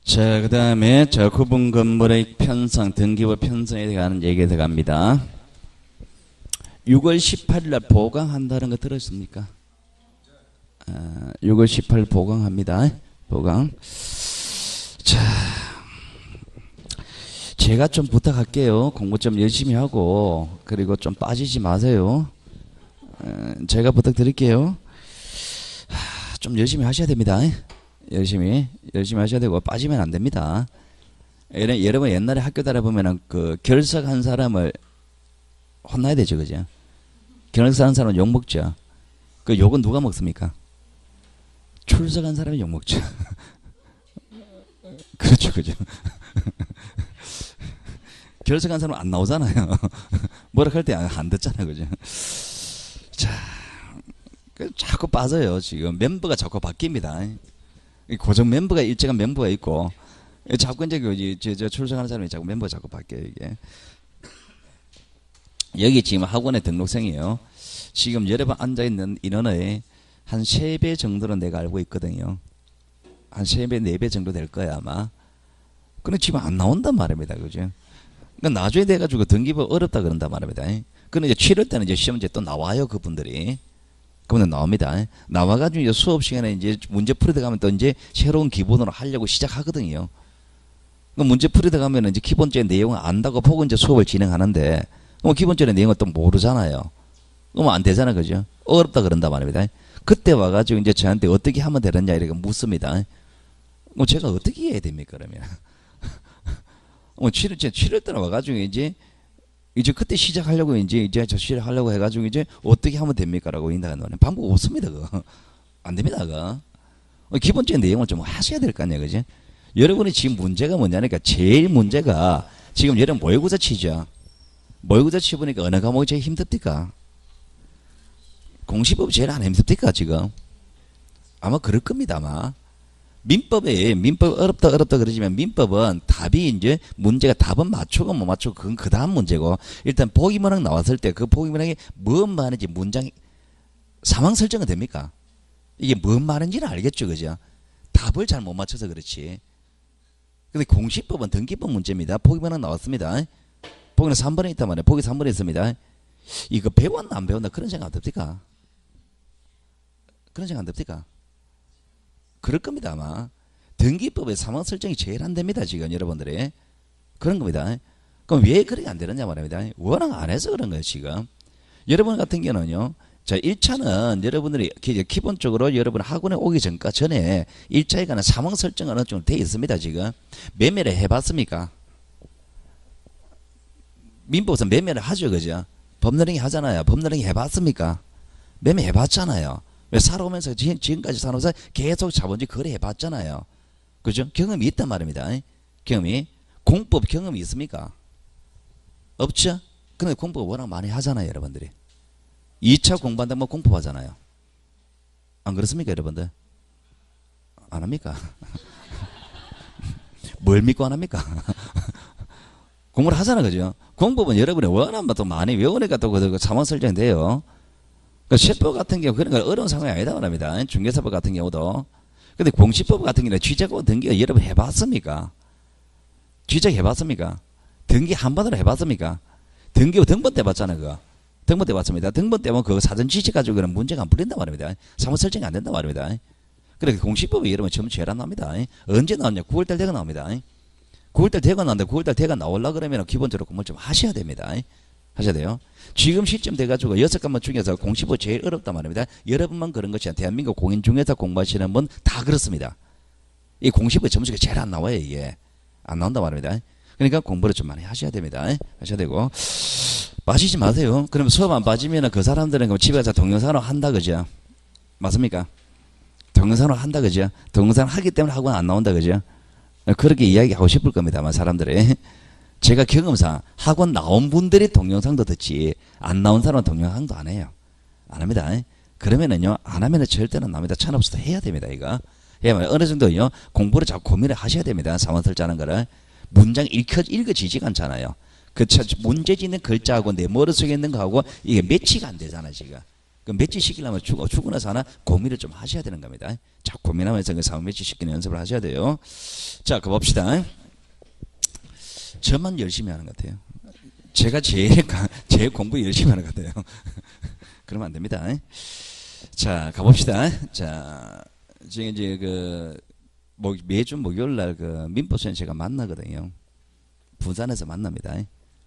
자, 그 다음에 자, 구분 건물의 편성, 등기부 편성에 대한 얘기가 들어갑니다. 6월 18일 날 보강한다는 거 들었습니까? 6월 18일 보강합니다. 보강. 자, 제가 좀 부탁할게요. 공부 좀 열심히 하고, 그리고 좀 빠지지 마세요. 제가 부탁드릴게요. 좀 열심히 하셔야 됩니다. 열심히 하셔야 되고, 빠지면 안 됩니다. 여러분 옛날에 학교 다녀보면은 그 결석한 사람을 혼나야 되죠, 그죠? 결석한 사람은 욕먹죠. 그 욕은 누가 먹습니까? 출석한 사람이 욕먹죠. 그렇죠, 그죠? 결석한 사람은 안 나오잖아요. 뭐라 할 때 안 듣잖아요, 그죠? 자, 자꾸 빠져요. 지금 멤버가 자꾸 바뀝니다. 고정 멤버가 일정한 멤버가 있고, 자꾸 이제 저 출석하는 사람이 자꾸 멤버가 자꾸 바뀌어요, 이게. 여기 지금 학원의 등록생이에요. 지금 여러분 앉아있는 인원의 한 3배 정도는 내가 알고 있거든요. 한 3배, 4배 정도 될 거야, 아마. 근데 지금 안 나온단 말입니다, 그죠? 그러니까 나중에 돼가지고 등기부 어렵다 그런단 말입니다. 근데 이제 7월 때는 이제 시험제 또 나와요, 그분들이. 그분들 나옵니다. 나와가지고 이제 수업 시간에 이제 문제 풀이 들어가면 또 이제 새로운 기본으로 하려고 시작하거든요. 그 문제 풀이 들어가면 이제 기본적인 내용을 안다고 보고 이제 수업을 진행하는데, 그럼 기본적인 내용을 또 모르잖아요. 그러면 안 되잖아, 그죠? 어렵다 그런단 말입니다. 그때 와가지고 이제 저한테 어떻게 하면 되느냐 이렇게 묻습니다. 그럼 제가 어떻게 해야 됩니까, 그러면? 7월 때는 와가지고 이제 그때 시작하려고 이제 저 시작하려고 해가지고 이제 어떻게 하면 됩니까라고 인다는 거는 방법 없습니다, 그거. 안 됩니다, 그거. 기본적인 내용을 좀 하셔야 될 거 아니에요, 그죠? 여러분이 지금 문제가 뭐냐니까 제일 문제가 지금 여러분 모의고사 치죠. 모의고사 치보니까 어느 과목이 제일 힘듭니까? 공시법 제일 안 힘듭니까, 지금? 아마 그럴 겁니다, 아마. 민법 어렵다 그러지만 민법은 답이 이제 문제가 답은 맞추고 못 맞추고 그건 그 다음 문제고, 일단 보기문항 나왔을 때 그 보기문항이 뭔 말인지 문장 상황 설정은 됩니까? 이게 뭔 말인지는 알겠죠, 그죠? 답을 잘 못 맞춰서 그렇지. 근데 공시법은 등기법 문제입니다. 보기문항 나왔습니다. 보기는 3번에 있단 말이에요. 보기 3번에 있습니다. 이거 배웠나 안 배웠나 그런 생각 안 듭니까? 그런 생각 안 듭니까? 그럴 겁니다, 아마. 등기법의 상황 설정이 제일 안 됩니다, 지금 여러분들이. 그런 겁니다. 그럼 왜 그렇게 안 되느냐 말입니다. 워낙 안 해서 그런 거예요, 지금. 여러분 같은 경우는요, 자, 1차는 여러분들이 기본적으로 여러분 학원에 오기 전에 1차에 관한 상황 설정 어느 정도 돼 있습니다, 지금. 매매를 해봤습니까? 민법에서 매매를 하죠, 그죠? 법률행위 하잖아요. 법률행위 해봤습니까? 매매 해봤잖아요. 왜 살아오면서 지금까지 살아오면서 계속 자본주의 거래해봤잖아요. 그죠? 경험이 있단 말입니다. 경험이. 공법 경험이 있습니까? 없죠? 근데 공법 워낙 많이 하잖아요, 여러분들이. 2차 공부한다면 뭐 공법 하잖아요. 안 그렇습니까, 여러분들? 안 합니까? 뭘 믿고 안 합니까? 공부를 하잖아, 그죠? 공법은 여러분이 워낙 또 많이 외우니까 또 그 상황 설정이 돼요. 세법 같은 경우 그런 건 어려운 상황이 아니다 말합니다. 중개사법 같은 경우도. 근데 공시법 같은 경우는 취득하고 등기가 여러분 해봤습니까? 취득해봤습니까? 등기 한 번으로 해봤습니까? 등기 등본 때 봤잖아요, 그거. 등본 때 봤습니다. 등본 때면 그거 사전 취득 가지고는 문제가 안 풀린단 말입니다. 상황 설정이 안 된단 말입니다. 그러니까 공시법이 여러분 처음 제일 안 나옵니다. 언제 나왔냐? 9월달 대가 나옵니다. 9월달 대가 나왔는데 9월달 대가 나오려고 그러면 기본적으로 공부를 좀 하셔야 됩니다. 하셔야 돼요. 지금 시점 돼가지고 6과목 중에서 공시법 제일 어렵단 말입니다. 여러분만 그런 것이 아니라 대한민국 공인 중에서 공부하시는 분 다 그렇습니다. 이 공시법 점수가 제일 안 나와요, 이게. 안 나온단 말입니다. 그러니까 공부를 좀 많이 하셔야 됩니다. 하셔야 되고. 빠지지 마세요. 그러면 수업 안 빠지면 그 사람들은 그럼 집에 가서 동영상으로 한다, 그죠? 맞습니까? 동영상으로 한다, 그죠? 동영상 하기 때문에 학원 안 나온다, 그죠? 그렇게 이야기하고 싶을 겁니다, 아마 사람들이. 제가 경험상 학원 나온 분들이 동영상도 듣지 안 나온 사람은 동영상도 안 해요. 안 합니다. 그러면은요, 안 하면은 절대는 안 합니다. 찬 없어도 해야 됩니다, 이거. 해야만 어느 정도요, 공부를 자꾸 고민을 하셔야 됩니다. 상황 설정하는 거를. 문장 읽어지지가 않잖아요. 그 문제 짓는 글자하고 내 머릿속에 있는 거하고 이게 매치가 안 되잖아요, 지금. 그 매치시키려면 죽어나서 하나 고민을 좀 하셔야 되는 겁니다. 자, 고민하면서 그 사업 매치시키는 연습을 하셔야 돼요. 자, 그 봅시다. 저만 열심히 하는 것 같아요. 제가 제일 공부 열심히 하는 것 같아요. 그러면 안 됩니다. 자, 가봅시다. 자, 지금 이제 매주 목요일 날 민법수는 제가 만나거든요. 부산에서 만납니다.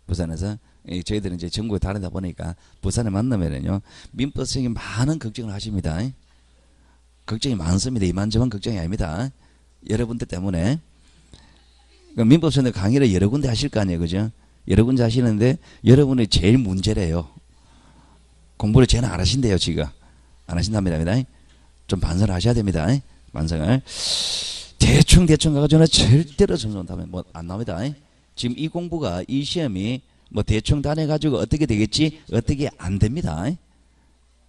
부산에서. 저희들은 이제 전국에 다니다 보니까 부산에 만나면은요, 민법 선생님이 많은 걱정을 하십니다. 걱정이 많습니다. 이만저만 걱정이 아닙니다. 여러분들 때문에. 민법 선생님 강의를 여러 군데 하실 거 아니에요, 그죠? 여러 군데 하시는데 여러분이 제일 문제래요. 공부를 제일 안 하신대요, 지금. 안 하신답니다. 좀 반성을 하셔야 됩니다. 반성을. 대충 가가지고는 절대로 점수 온다면 뭐 안 나옵니다. 지금 이 공부가, 이 시험이 뭐 대충 다녀가지고 어떻게 되겠지? 어떻게 안 됩니다.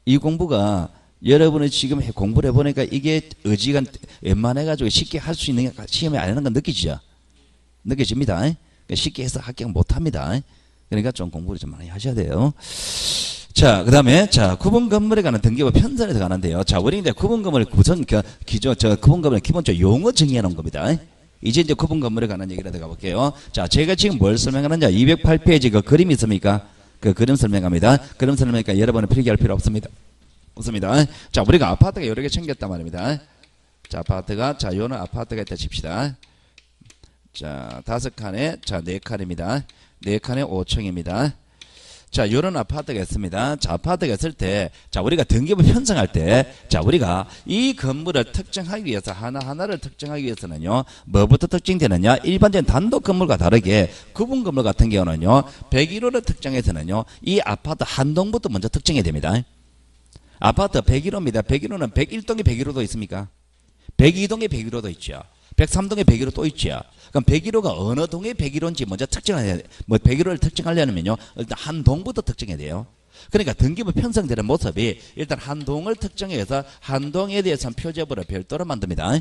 이 공부가 여러분이 지금 공부를 해보니까 이게 의지가 웬만해가지고 쉽게 할 수 있는 시험이 아니라는 건 느끼시죠? 느껴집니다. 쉽게 해서 합격 못합니다. 그러니까 좀 공부를 좀 많이 하셔야 돼요. 자, 그 다음에, 자, 구분 건물에 관한 등기부 편찬에 들어가는데요. 자, 우리 이제 구분 건물 구분 건물의 기본적 용어 정의해 놓은 겁니다. 이제 구분 건물에 관한 얘기를 들어가 볼게요. 자, 제가 지금 뭘 설명하느냐. 208페이지 그 그림 있습니까? 그 그림 설명합니다. 그림 설명하니까 여러분은 필기할 필요 없습니다. 자, 우리가 아파트가 여러 개 챙겼단 말입니다. 자, 아파트가, 자, 요는 아파트가 있다 칩시다. 자, 5칸에, 자, 4칸입니다. 4칸에 5층입니다. 자, 요런 아파트가 있습니다. 자, 아파트가 있을 때, 자, 우리가 등기부 편성할 때, 자, 우리가 이 건물을 특정하기 위해서, 하나하나를 특정하기 위해서는요, 뭐부터 특정되느냐? 일반적인 단독 건물과 다르게, 구분 건물 같은 경우는요, 101호를 특정해서는요, 이 아파트 한 동부터 먼저 특정해야 됩니다. 아파트 101호입니다. 101호는 101동에 101호도 있습니까? 102동에 101호도 있죠. 103동에 101호 또 있죠. 그럼 101호가 어느 동에 101호인지 먼저 특정해야 돼. 뭐 101호를 특정하려면요, 일단 한 동부터 특정해야 돼요. 그러니까 등기부 편성되는 모습이 일단 한 동을 특정해서 한 동에 대해서는 표제부를 별도로 만듭니다.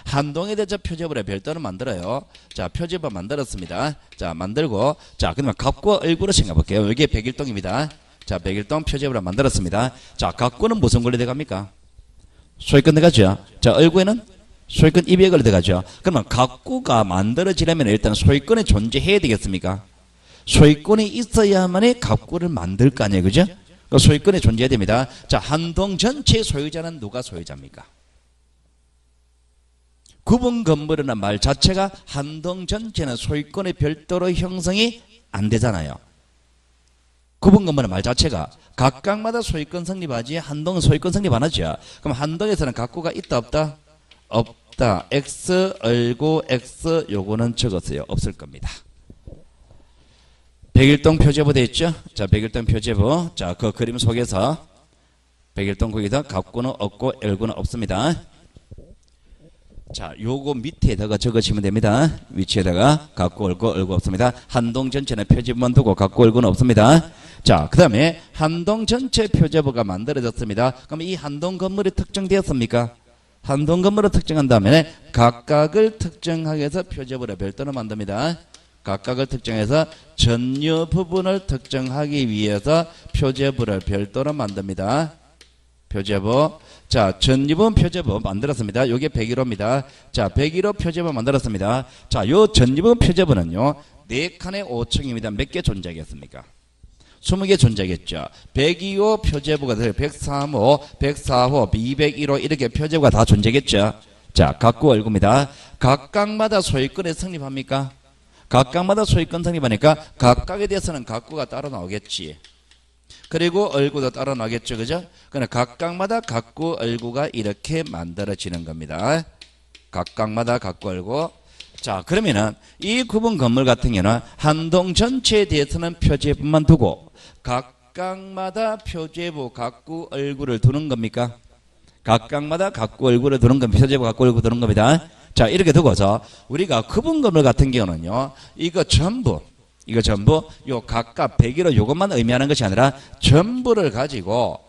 한 동에 대해서 표제부를 별도로 만들어요. 자, 표제부 만들었습니다. 자, 만들고, 자, 그러면 갑과 을구로 생각해 볼게요. 여기에 101동입니다. 자, 101동 표제부를 만들었습니다. 자, 갑구는 무슨 권리 들어갑니까? 소유권 들어가죠. 자, 을구에는 소유권 200을 들어가죠. 그러면 갑구가 만들어지려면 일단 소유권이 존재해야 되겠습니까? 소유권이 있어야만이 갑구를 만들 거 아니에요, 그죠? 그 소유권이 존재해야 됩니다. 자, 한 동 전체 소유자는 누가 소유자입니까? 구분 건물이라는 말 자체가 한 동 전체는 소유권이 별도로 형성이 안 되잖아요. 구분 건물의 말 자체가 각각마다 소유권 성립하지 한 동은 소유권 성립 안 하죠. 그럼 한 동에서는 갑구가 있다 없다? 없다. X, 얼고, X, 요거는 적었어요. 없을 겁니다. 101동 표제부 돼 있죠? 자, 101동 표제부. 자, 그 그림 속에서 101동 거기서 갑구는 없고, L구는 없습니다. 자, 요거 밑에다가 적으시면 됩니다. 위치에다가 갑구, 얼고 없습니다. 한동 전체는 표제부만 두고 갑구, 얼구는 없습니다. 자, 그 다음에 한동 전체 표제부가 만들어졌습니다. 그럼 이 한동 건물이 특정되었습니까? 한동 건물을 특정한 다음에 각각을 특정하기 위해서 표제부를 별도로 만듭니다. 각각을 특정해서 전유 부분을 특정하기 위해서 표제부를 별도로 만듭니다. 표제부. 자, 전유분 표제부 만들었습니다. 요게 101호입니다. 자, 101호 표제부 만들었습니다. 자, 요 전유분 표제부는요, 4칸에 5층입니다. 몇 개 존재하겠습니까? 20개 존재하겠죠. 102호 표제부가 103호, 104호, 201호 이렇게 표제부가 다 존재하겠죠. 자, 갑구 얼구입니다. 각각마다 소유권에 성립합니까? 각각마다 소유권 성립하니까 각각에 대해서는 갑구가 따로 나오겠지. 그리고 얼구도 따로 나오겠죠. 그죠? 그러나 각각마다 갑구 얼구가 이렇게 만들어지는 겁니다. 각각마다 갑구 얼구. 자, 그러면은 이 구분 건물 같은 경우는 한동 전체에 대해서는 표제부만 두고 각각마다 표제부 갑구 얼구를 두는 겁니까? 각각마다 갑구 얼구를 두는 겁니다. 표제부 갑구 얼구 두는 겁니다. 자, 이렇게 두고서 우리가 구분 건물 같은 경우는요, 이거 전부 요 각각 101호 요것만 의미하는 것이 아니라 전부를 가지고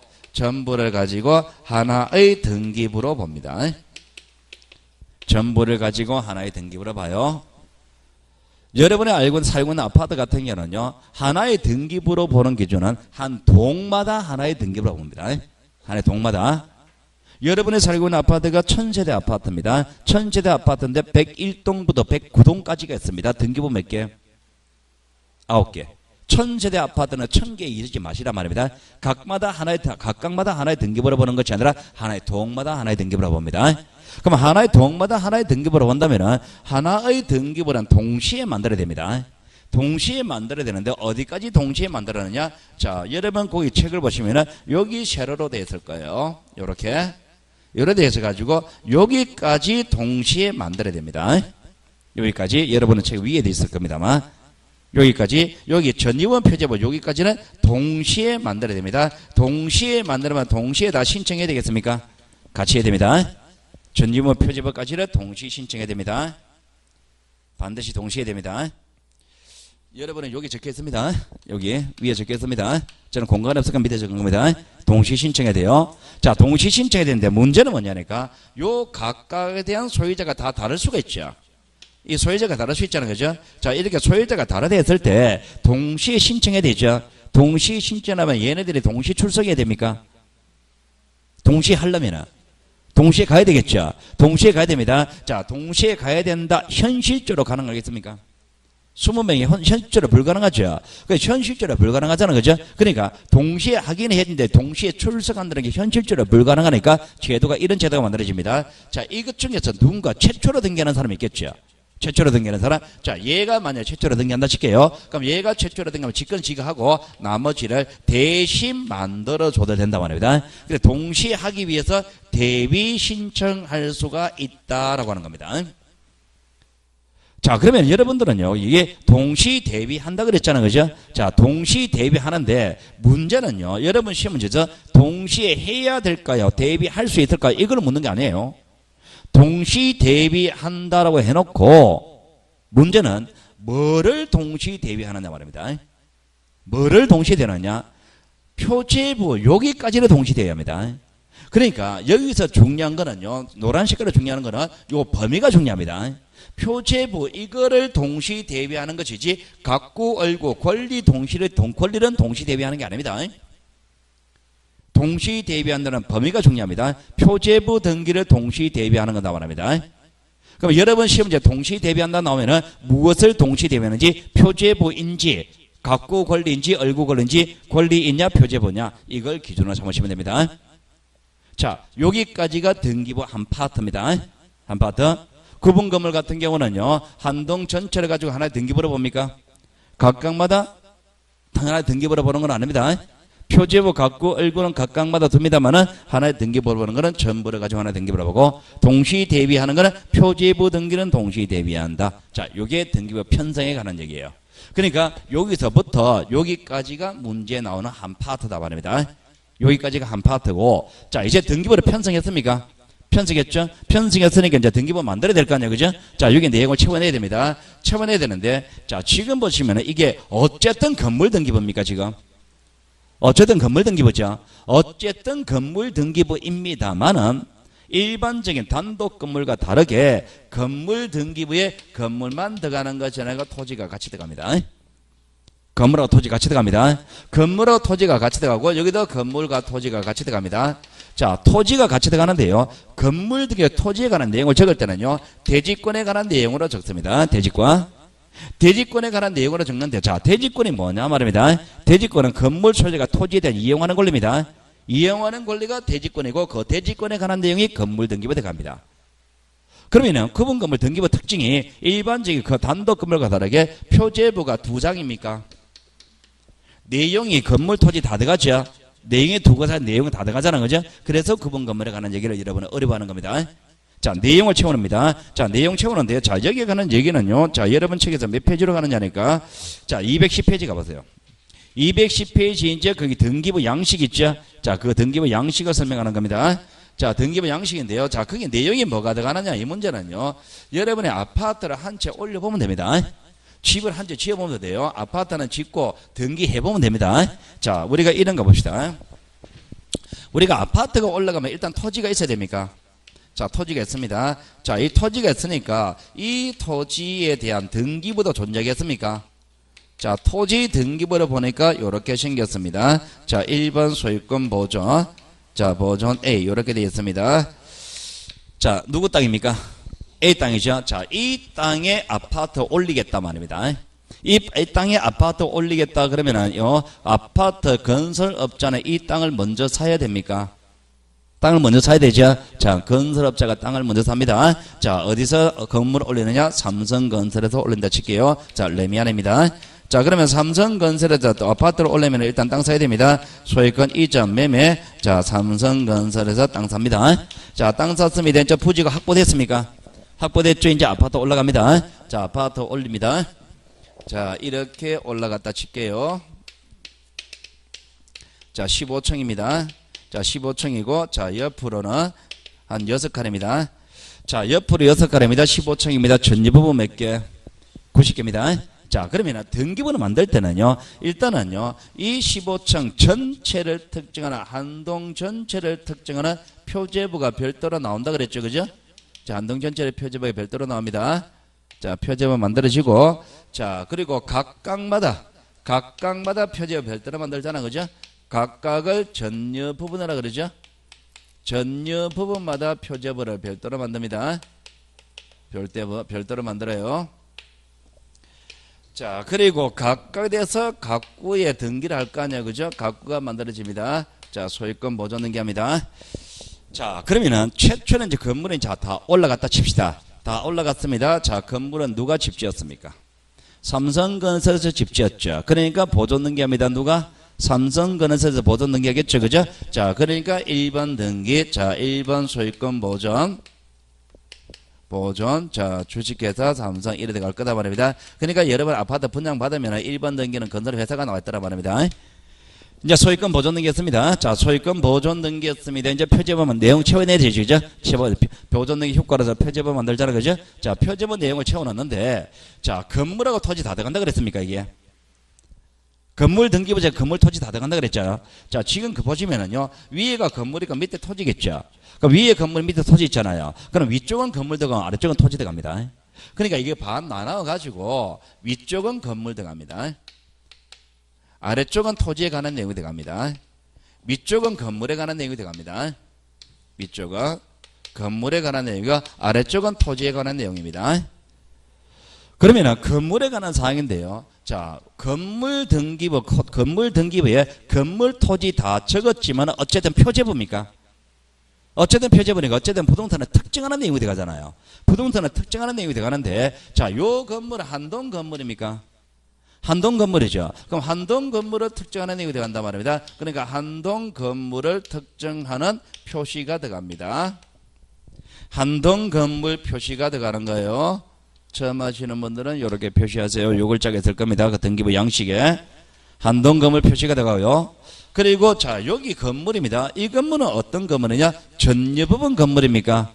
하나의 등기부로 봅니다. 전부를 가지고 하나의 등기부로 봐요. 여러분이 알고 살고 있는 아파트 같은 경우는요, 하나의 등기부로 보는 기준은 한 동마다 하나의 등기부로 봅니다. 하나의 동마다. 여러분이 살고 있는 아파트가 1000세대 아파트입니다. 1000세대 아파트인데 101동부터 109동까지가 있습니다. 등기부 몇 개? 9개. 1000세대 아파트는 1000개 이르지 마시란 말입니다. 각마다 하나의 등기부를 보는 것이 아니라 하나의 동마다 하나의 등기부를 봅니다. 그럼 하나의 동마다 하나의 등기부를 본다면 하나의 등기부는 동시에 만들어야 됩니다. 동시에 만들어야 되는데 어디까지 동시에 만들어느냐? 자, 여러분 거기 책을 보시면은 여기 세로로 되어 있을 거예요. 요렇게. 요렇게 되어 있어 가지고 여기까지 동시에 만들어야 됩니다. 여기까지 여러분은 책 위에 되어 있을 겁니다만 여기까지 여기 전입원 표제부 여기까지는 동시에 만들어야 됩니다. 동시에 만들면 동시에 다 신청해야 되겠습니까? 같이 해야 됩니다. 전입원 표제부까지는 동시 신청해야 됩니다. 반드시 동시에 해야 됩니다. 여러분은 여기 적혀 있습니다. 여기 위에 적혀 있습니다. 저는 공간이 없으니까 밑에 적은 겁니다. 동시 신청해야 돼요. 자, 동시 신청해야 되는데 문제는 뭐냐니까 요 각각에 대한 소유자가 다 다를 수가 있죠. 이 소유자가 다를 수 있잖아요. 그죠? 자, 이렇게 소유자가 다르다 했을 때 동시에 신청해야 되죠. 동시 신청하면 얘네들이 동시 출석해야 됩니까? 동시에 하려면은 동시에 가야 되겠죠. 동시에 가야 됩니다. 자, 동시에 가야 된다. 현실적으로 가능하겠습니까? 20명이 현실적으로 불가능하죠. 현실적으로 불가능하잖아요. 그죠? 그러니까 동시에 하긴 했는데 동시에 출석한다는 게 현실적으로 불가능하니까 제도가 이런 제도가 만들어집니다. 자, 이것 중에서 누군가 최초로 등기하는 사람이 있겠죠. 최초로 등기하는 사람. 자, 얘가 만약에 최초로 등기한다 칠게요. 그럼 얘가 최초로 등기하면 직권 지가 하고 나머지를 대신 만들어 줘도 된다 말입니다. 그래서 동시에 하기 위해서 대비 신청할 수가 있다라고 하는 겁니다. 자, 그러면 여러분들은요, 이게 동시 대비한다 그랬잖아요. 그죠? 자, 동시 대비하는데 문제는요, 여러분 시험 문제죠. 동시에 해야 될까요? 대비할 수 있을까요? 이걸 묻는 게 아니에요. 동시 대비한다라고 해놓고 문제는 뭐를 동시 대비하느냐 말입니다. 뭐를 동시 대느냐? 표제부 여기까지를 동시 대해야 합니다. 그러니까 여기서 중요한 거는요, 노란 색깔로 중요한 거는 요 범위가 중요합니다. 표제부 이거를 동시 대비하는 것이지 갖고 얼고 권리는 동시 대비하는 게 아닙니다. 동시 대비한다는 범위가 중요합니다. 표제부 등기를 동시 대비하는 거다 말합니다. 그럼 여러분 시험제 동시 대비한다 나오면은 무엇을 동시 대비하는지 표제부인지 갖고 권리인지 얼고 권리인지 권리 있냐 표제부냐 이걸 기준으로 삼으시면 됩니다. 자, 여기까지가 등기부 한 파트입니다. 한 파트. 구분 건물 같은 경우는요, 한 동 전체를 가지고 하나의 등기부로 봅니까? 각각마다 하나의 등기부로 보는 건 아닙니다. 표제부 갖고 얼굴은 각각마다 둡니다만은 하나의 등기부로 보는 거는 전부를 가지고 하나의 등기부로 보고 동시 대비하는 거는 표제부 등기는 동시 대비한다. 자, 요게 등기부 편성에 관한 얘기예요. 그러니까 여기서부터 여기까지가 문제 나오는 한 파트다 말입니다. 여기까지가 한 파트고, 자, 이제 등기부를 편성했습니까? 편성했죠? 편성했으니까 이제 등기부 만들어야 될 거 아니에요. 그죠? 자, 여기 내용을 채워내야 됩니다. 채워내야 되는데, 자, 지금 보시면 이게 어쨌든 건물 등기부입니까, 지금? 어쨌든 건물 등기부죠. 어쨌든 건물 등기부입니다만은 일반적인 단독 건물과 다르게 건물 등기부에 건물만 들어가는 것이 아니라 토지가 같이 들어갑니다. 건물하고 토지가 같이 들어갑니다. 건물하고 토지가 같이 들어가고 여기도 건물과 토지가 같이 들어갑니다. 자, 토지가 같이 들어가는데요. 건물 등의 토지에 관한 내용을 적을 때는요. 대지권에 관한 내용으로 적습니다. 대지권. 대지권에 관한 내용으로 적는데, 자, 대지권이 뭐냐 말입니다. 대지권은 건물 소유자가 토지에 대한 이용하는 권리입니다. 이용하는 권리가 대지권이고 그 대지권에 관한 내용이 건물 등기부에 들어갑니다. 그러면은 구분 건물 등기부 특징이 일반적인 그 단독 건물과 다르게 표제부가 2장입니까? 내용이 건물 토지 다 들어가죠. 내용이 두 가지 내용이 다 들어가잖아요. 그죠? 그래서 구분 건물에 관한 얘기를 여러분은 어려워하는 겁니다. 자, 내용을 채우는입니다. 자, 내용 채우는데요. 자, 여기에 관한 얘기는요. 자, 여러분 책에서 몇 페이지로 가느냐니까. 자, 210페이지 가보세요. 210페이지 이제 거기 등기부 양식 있죠. 자, 그 등기부 양식을 설명하는 겁니다. 자, 등기부 양식인데요. 자, 거기 내용이 뭐가 들어가느냐. 이 문제는요. 여러분의 아파트를 한 채 올려보면 됩니다. 집을 한 채 지어보면 돼요. 아파트는 짓고 등기해보면 됩니다. 자, 우리가 이런 거 봅시다. 우리가 아파트가 올라가면 일단 토지가 있어야 됩니까? 자, 토지가 있습니다. 자, 이 토지가 있으니까 이 토지에 대한 등기부도 존재하겠습니까? 자, 토지 등기부를 보니까 이렇게 생겼습니다. 자, 1번 소유권 보존. 자, 보존 A 이렇게 되어 있습니다. 자, 누구 땅입니까? A 땅이죠. 자, 이 땅에 아파트 올리겠다 말입니다. 이 땅에 아파트 올리겠다 그러면은요, 아파트 건설업자는 이 땅을 먼저 사야 됩니까? 땅을 먼저 사야 되죠. 자, 건설업자가 땅을 먼저 삽니다. 자, 어디서 건물을 올리느냐? 삼성건설에서 올린다 칠게요. 자, 레미안입니다. 자, 그러면 삼성건설에서 또 아파트를 올리면 일단 땅 사야 됩니다. 소유권 이전 매매. 자, 삼성건설에서 땅 삽니다. 자, 땅 샀습니다. 이제 부지가 확보됐습니까? 확보됐죠. 이제 아파트 올라갑니다. 자, 아파트 올립니다. 자, 이렇게 올라갔다 칠게요. 자, 15층입니다. 자, 15층이고, 자, 옆으로는 한 6칸입니다. 자, 옆으로 6칸입니다. 15층입니다. 전유 부분 몇 개? 90개입니다. 자, 그러면 등기부를 만들 때는요, 일단은요, 이 15층 전체를 특정하는, 한동 전체를 특정하는 표제부가 별도로 나온다 그랬죠. 그죠? 자, 한동 전체의 표제부가 별도로 나옵니다. 자, 표제부 만들어지고, 자, 그리고 각각마다 표제부 별도로 만들잖아. 그죠? 각각을 전유 부분이라 그러죠. 전유 부분마다 표제부를 별도로 만듭니다. 별도로 만들어요. 자, 그리고 각각에서 각구에 등기를 할 거 아니야. 그죠? 각구가 만들어집니다. 자, 소유권 보존 등기합니다. 자, 그러면은 최초는 이제 건물은 자, 다 올라갔다 칩시다. 다 올라갔습니다. 자, 건물은 누가 집 지었습니까? 삼성건설에서 집 지었죠. 그러니까 보존 등기합니다. 누가? 삼성건설에서 보존 등기하겠죠. 그죠? 자, 그러니까 1번 등기. 자, 1번 소유권 보존. 자, 주식회사 삼성 이래 갈 거다 말입니다. 그러니까 여러분 아파트 분양 받으면 1번 등기는 건설회사가 나와 있더라 말입니다. 이제 소유권 보존 등기했습니다. 자, 소유권 보존 등기했습니다. 이제 표제부 내용 채워내야 되죠. 그죠? 보존 등기 효과로서 표제부 만들잖아. 그죠? 자, 표제부 내용을 채워놨는데, 자, 건물하고 토지 다 들어간다 그랬습니까, 이게? 건물 등기부제 건물 토지 다 들어간다 그랬잖아. 자, 지금 그 보시면은요, 위에가 건물이니까 밑에 토지겠죠. 그럼 위에 건물 밑에 토지 있잖아요. 그럼 위쪽은 건물 들어가고 아래쪽은 토지 들어갑니다. 그러니까 이게 반 나눠가지고 위쪽은 건물 들어갑니다. 아래쪽은 토지에 관한 내용이 들어갑니다. 위쪽은 건물에 관한 내용이 들어갑니다. 위쪽은 건물에 관한 내용이고 아래쪽은 토지에 관한 내용입니다. 그러면은 건물에 관한 사항인데요. 자, 건물 등기부에 건물 토지 다 적었지만 어쨌든 표제부입니까? 어쨌든 표제부니까 어쨌든 부동산을 특정하는 내용이 들어가잖아요. 부동산을 특정하는 내용이 들어가는데, 자, 요 건물은 한동 건물입니까? 한동 건물이죠. 그럼 한동 건물을 특정하는 내용이 들어간단 말입니다. 그러니까 한동 건물을 특정하는 표시가 들어갑니다. 한동 건물 표시가 들어가는 거예요. 처음 하시는 분들은 이렇게 표시하세요. 요 글자가 있을 겁니다. 그 등기부 양식에 한동 건물 표시가 들어가고요. 그리고 자, 여기 건물입니다. 이 건물은 어떤 건물이냐? 전유 부분 건물입니까?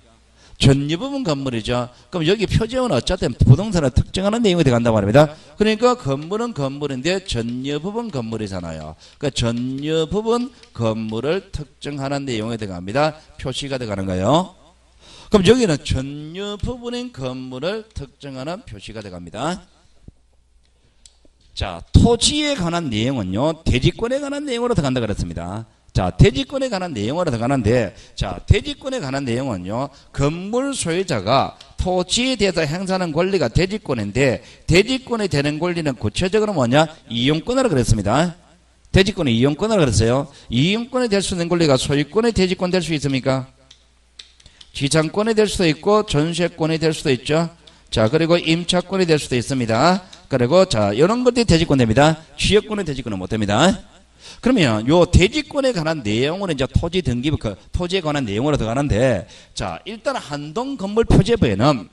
전유 부분 건물이죠. 그럼 여기 표제는 어쨌든 부동산을 특정하는 내용이 들어간단 말입니다. 그러니까 건물은 건물인데 전유 부분 건물이잖아요. 그러니까 전유 부분 건물을 특정하는 내용이 들어갑니다. 표시가 들어가는 거예요. 그럼 여기는 전유 부분인 건물을 특정하는 표시가 들어갑니다. 자, 토지에 관한 내용은요, 대지권에 관한 내용으로 들어간다 그랬습니다. 자, 대지권에 관한 내용으로 들어가는데, 자, 대지권에 관한 내용은요, 건물 소유자가 토지에 대해서 행사하는 권리가 대지권인데, 대지권이 되는 권리는 구체적으로 뭐냐? 이용권이라고 그랬습니다. 대지권의 이용권이라고 그랬어요. 이용권이 될 수 있는 권리가 소유권의 대지권 될 수 있습니까? 지상권이 될 수도 있고, 전세권이 될 수도 있죠. 자, 그리고 임차권이 될 수도 있습니다. 그리고 자, 이런 것들이 대지권 됩니다. 취역권의 대지권은 못 됩니다. 그러면 요 대지권에 관한 내용은 이제 토지 등기부 토지에 관한 내용으로 들어가는데, 자, 일단 한동 건물 표제부에는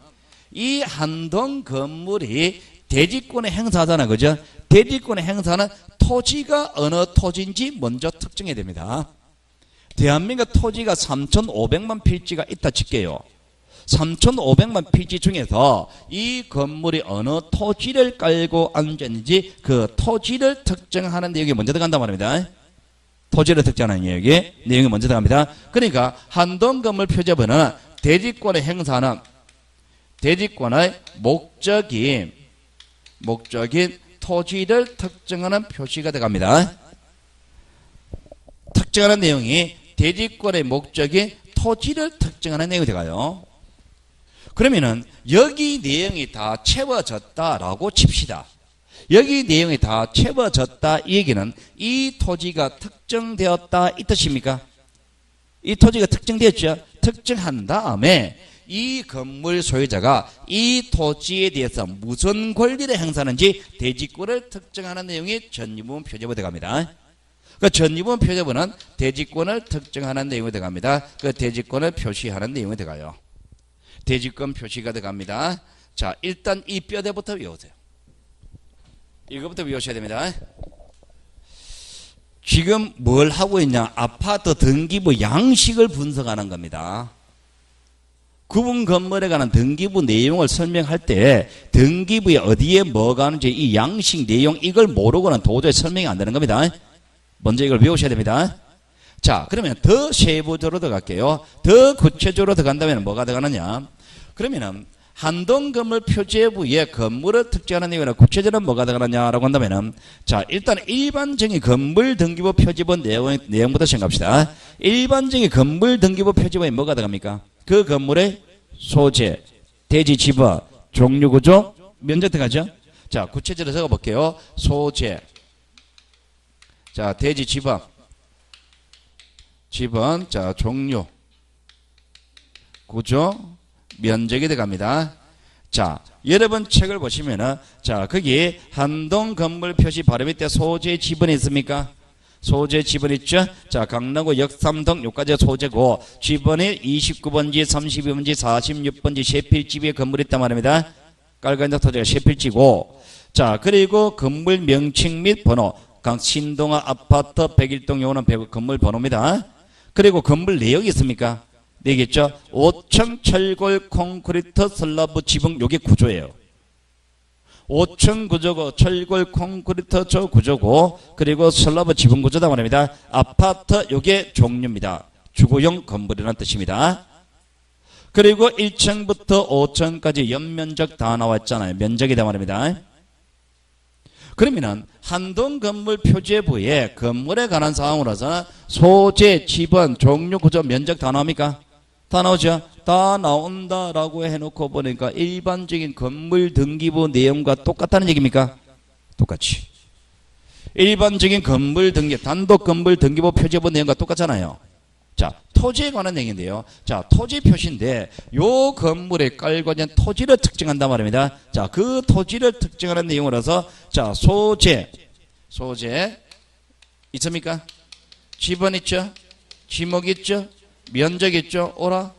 이 한동 건물이 대지권에 행사하잖아. 그죠? 대지권에 행사하는 토지가 어느 토지인지 먼저 특정해야 됩니다. 대한민국 토지가 3,500만 필지가 있다 칠게요. 3,500만 필지 중에서 이 건물이 어느 토지를 깔고 앉았는지 그 토지를 특정하는 내용이 먼저 들어간단 말입니다. 토지를 특정하는 내용이 먼저 들어갑니다. 그러니까 한동 건물 표제부는 대지권의 행사는 대지권의 목적인 토지를 특정하는 표시가 들어갑니다. 특정하는 내용이 대지권의 목적이 토지를 특정하는 내용이 들어가요. 그러면은 여기 내용이 다 채워졌다라고 칩시다. 여기 내용이 다 채워졌다 이 얘기는 이 토지가 특정되었다 이 뜻입니까? 이 토지가 특정되었죠. 특정한 다음에 이 건물 소유자가 이 토지에 대해서 무슨 권리를 행사하는지 대지권을 특정하는 내용이 전유분 표제부에 들어갑니다. 그 전유분 표제부는 대지권을 특정하는 내용이 들어갑니다. 그 대지권을 표시하는 내용이 들어가요. 대지권 표시가 들어갑니다. 자, 일단 이 뼈대부터 외우세요. 이거부터 외우셔야 됩니다. 지금 뭘 하고 있냐? 아파트 등기부 양식을 분석하는 겁니다. 구분 건물에 관한 등기부 내용을 설명할 때 등기부에 어디에 뭐가 하는지 이 양식 내용 이걸 모르고는 도저히 설명이 안 되는 겁니다. 먼저 이걸 외우셔야 됩니다. 자, 그러면 더 세부적으로 들어갈게요. 더 구체적으로 들어간다면 뭐가 들어가느냐? 그러면은 한동 건물 표제부에 건물을 특정하는 내용이나 구체적으로 뭐가 들어가느냐라고 한다면은 자, 일단 일반적인 건물 등기부 표제부 내용부터 생각합시다. 일반적인 건물 등기부 표제부에 뭐가 들어갑니까? 그 건물의 소재, 대지 지번, 종류 구조, 면적 들어가죠? 자, 구체적으로 적어 볼게요. 소재. 자, 대지 지번. 자, 종류. 구조, 면적이 들어갑니다. 자, 여러분 책을 보시면은 자, 거기 한동 건물 표시 바로 밑에 소재 지번이 있습니까? 소재 지번 있죠? 자, 강남구 역삼동 요까지가 소재고 지번이 29번지, 32번지, 46번지 셰필지비에 건물이 있단 말입니다. 깔간적 토지가 셰필지고 자, 그리고 건물 명칭 및 번호 신동아 아파트 101동 요거는 건물 번호입니다. 그리고 건물 내역이 있습니까? 내겠죠? 5층 철골 콘크리트 슬라브 지붕 요게 구조예요. 5층 구조고 철골 콘크리트 저 구조고 그리고 슬라브 지붕 구조다 말입니다. 아파트 요게 종류입니다. 주거용 건물이라는 뜻입니다. 그리고 1층부터 5층까지 연면적 다 나왔잖아요. 면적이다 말입니다. 그러면은 한동 건물 표제부에 건물에 관한 사항으로서는 소재, 지번, 종류, 구조, 면적 다 나옵니까? 다 나오죠? 다 나온다라고 해놓고 보니까 일반적인 건물 등기부 내용과 똑같다는 얘기입니까? 똑같이. 일반적인 건물 등기, 단독 건물 등기부 표제부 내용과 똑같잖아요. 자, 토지에 관한 내용인데요. 자, 토지 표시인데 요 건물에 깔고 있는 토지를 특정한단 말입니다. 자, 그 토지를 특정하는 내용으로서 자, 소재 있습니까? 지번 있죠? 지목 있죠? 면적 있죠? 오라?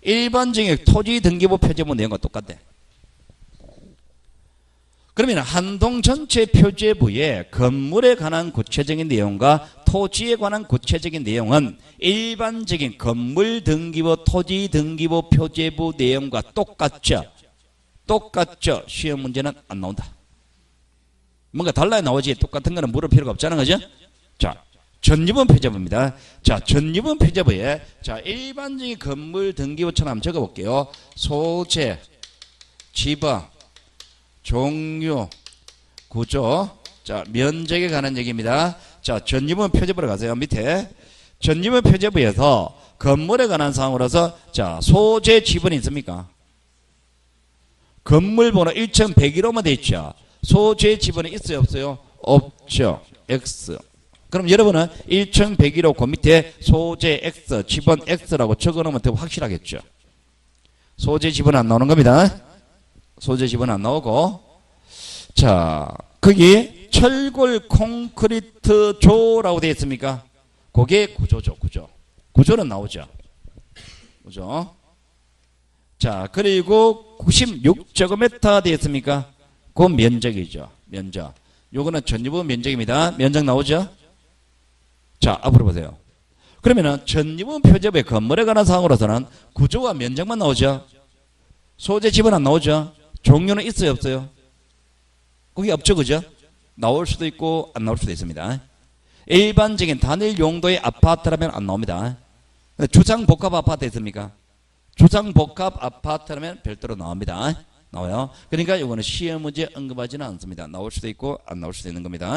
일반적인 토지 등기부 표제부 내용과 똑같대. 그러면 한동 전체 표제부에 건물에 관한 구체적인 내용과 토지에 관한 구체적인 내용은 일반적인 건물 등기부 토지 등기부 표제부 내용과 똑같죠. 똑같죠. 시험 문제는 안 나온다. 뭔가 달라야 나오지 똑같은 거는 물을 필요가 없잖아. 그죠? 자, 전유분 표제부입니다. 자, 전유분 표제부에 자, 일반적인 건물 등기부처럼 한번 적어볼게요. 소재, 지번, 종류, 구조, 자, 면적에 관한 얘기입니다. 자, 전유분 표제부로 가세요. 밑에 전유분 표제부에서 건물에 관한 사항으로서 자, 소재 지번이 있습니까? 건물 번호 1101호만 돼 있죠. 소재 지번이 있어요, 없어요? 없죠. X. 그럼 여러분은 1101호 그 밑에 소재 X, 지번 X라고 적어놓으면 더 확실하겠죠. 소재 지번 안 나오는 겁니다. 소재 지번 안 나오고 자, 거기 철골 콘크리트 조라고 되어 있습니까? 그게 구조죠. 구조는 나오죠. 구조. 자, 그리고 96제곱미터 되어 있습니까? 그 면적이죠. 면적. 요거는 전유분 면적입니다. 면적 나오죠? 자, 앞으로 보세요. 그러면은 전유분 표제부의 건물에 관한 사항으로서는 구조와 면적만 나오죠. 소재 지번 안 나오죠. 종류는 있어요, 없어요? 거기 없죠, 그죠? 나올 수도 있고 안 나올 수도 있습니다. 일반적인 단일 용도의 아파트라면 안 나옵니다. 주상복합 아파트 있습니까? 주상복합 아파트라면 별도로 나옵니다. 나와요. 그러니까 이거는 시험 문제 언급하지는 않습니다. 나올 수도 있고 안 나올 수도 있는 겁니다.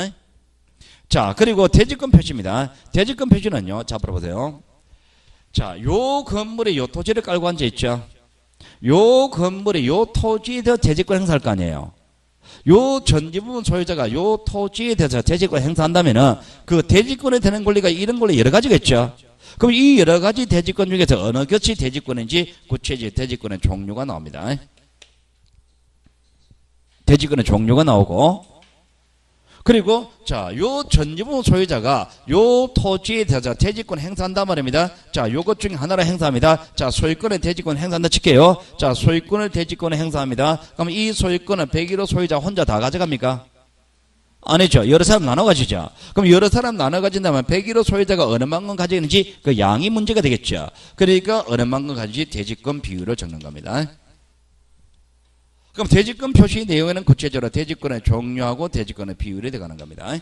자, 그리고 대지권 표시입니다. 대지권 표시는요, 자, 보세요. 자, 요 건물에 요 토지를 깔고 앉아 있죠. 요 건물에 요 토지에 대해서 대지권 행사할 거 아니에요. 요 전지부분 소유자가 요 토지에 대해서 대지권 행사한다면은 그 대지권에 되는 권리가 이런 권리 여러 가지겠죠. 그럼 이 여러 가지 대지권 중에서 어느 것이 대지권인지 구체적 대지권의 종류가 나옵니다. 대지권의 종류가 나오고, 그리고 자, 요 전지부분 소유자가 요 토지에 대해서 대지권 행사한단 말입니다. 자, 요것 중에 하나를 행사합니다. 자, 소유권의 대지권 행사한다 칠게요. 자, 소유권을 대지권에 행사합니다. 그럼 이 소유권은 101호 소유자 혼자 다 가져갑니까? 아니죠. 여러 사람 나눠 가지죠. 그럼 여러 사람 나눠 가진다면 101호 소유자가 어느 만큼 가지는지 그 양이 문제가 되겠죠. 그러니까 어느 만큼 가지는지 대지권 비율을 적는 겁니다. 그럼 대지권 표시 내용에는 구체적으로 대지권의 종류하고 대지권의 비율이 들어가는 겁니다.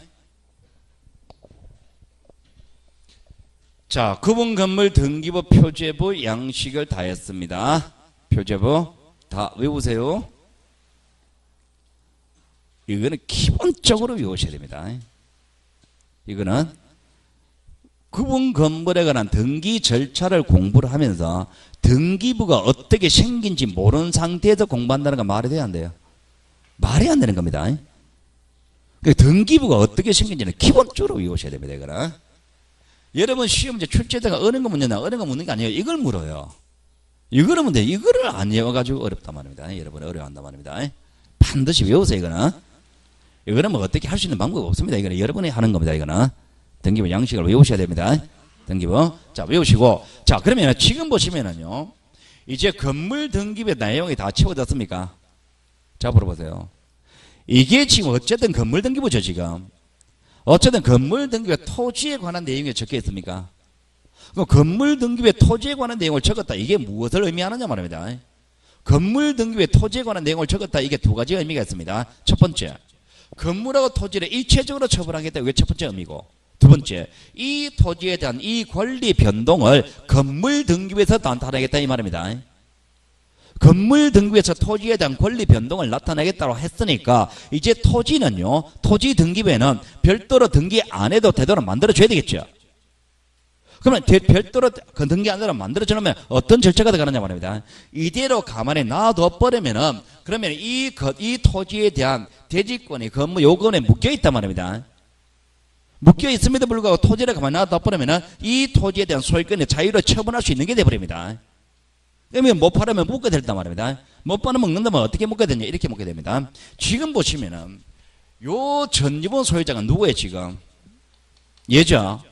자, 구분 건물 등기부 표제부 양식을 다 했습니다. 표제부 다 외우세요. 이거는 기본적으로 외우셔야 됩니다. 이거는 구분 건물에 관한 등기 절차를 공부를 하면서 등기부가 어떻게 생긴지 모르는 상태에서 공부한다는 건 말이 돼야 안 돼요. 말이 안 되는 겁니다. 그러니까 등기부가 어떻게 생긴지는 기본적으로 외우셔야 됩니다. 이거는. 여러분 시험 문제 출제자가 어느 거 묻냐 어느 거 묻는 게 아니에요. 이걸 물어요. 이거를 문제 이거를 안 외워가지고 어렵단 말입니다. 여러분 어려워한단 말입니다. 반드시 외우세요. 이거는 뭐 어떻게 할 수 있는 방법이 없습니다. 이거는 여러분이 하는 겁니다. 이거는 등기부 양식을 외우셔야 됩니다. 등기부. 자, 외우시고. 자, 그러면 지금 보시면은요. 이제 건물 등기부의 내용이 다 채워졌습니까? 자, 물어보세요. 이게 지금 어쨌든 건물 등기부죠, 지금. 어쨌든 건물 등기부의 토지에 관한 내용이 적혀 있습니까? 그럼 건물 등기부의 토지에 관한 내용을 적었다. 이게 무엇을 의미하느냐 말입니다. 건물 등기부의 토지에 관한 내용을 적었다. 이게 두 가지 의미가 있습니다. 첫 번째. 건물하고 토지를 일체적으로 처분하겠다. 이게 첫 번째 의미고. 두 번째, 이 토지에 대한 이 권리 변동을 건물 등기부에서 나타내겠다 이 말입니다. 건물 등기부에서 토지에 대한 권리 변동을 나타내겠다고 했으니까 이제 토지는요, 토지 등기부에는 별도로 등기 안 해도 되도록 만들어줘야 되겠죠. 그러면 별도로 등기 안 되도록 만들어주려면 어떤 절차가 들어가느냐 말입니다. 이대로 가만히 놔둬 버리면은 그러면 이 토지에 대한 대지권이 건물 요건에 묶여 있단 말입니다. 묶여 있음에도 불구하고 토지를 가만히 놔둬 버리면은 이 토지에 대한 소유권의 자유로 처분할 수 있는 게 돼버립니다. 그러면 못 팔으면 묶게 된단 말입니다. 못 팔으면 먹는다면 어떻게 묶게 되냐 이렇게 묶게 됩니다. 지금 보시면은 요 전지분 소유자가 누구예요 지금? 얘죠.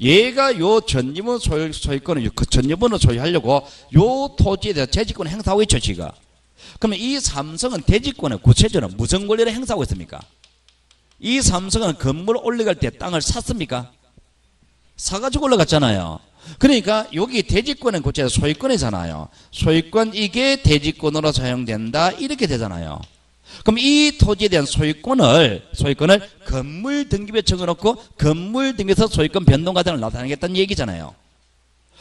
얘가 요 전지분 소유권을 그 전지분을 소유하려고 요 토지에 대한 대지권을 행사하고 있죠 지금. 그러면 이 삼성은 대지권을 구체적으로 무슨 권리를 행사하고 있습니까? 이 삼성은 건물을 올라갈 때 땅을 샀습니까? 사가지고 올라갔잖아요. 그러니까 여기 대지권은 구체적으로 소유권이잖아요. 소유권 이게 대지권으로 사용된다 이렇게 되잖아요. 그럼 이 토지에 대한 소유권을 건물 등기부에 적어놓고 건물 등기에서 소유권 변동 과정을 나타내겠다는 얘기잖아요.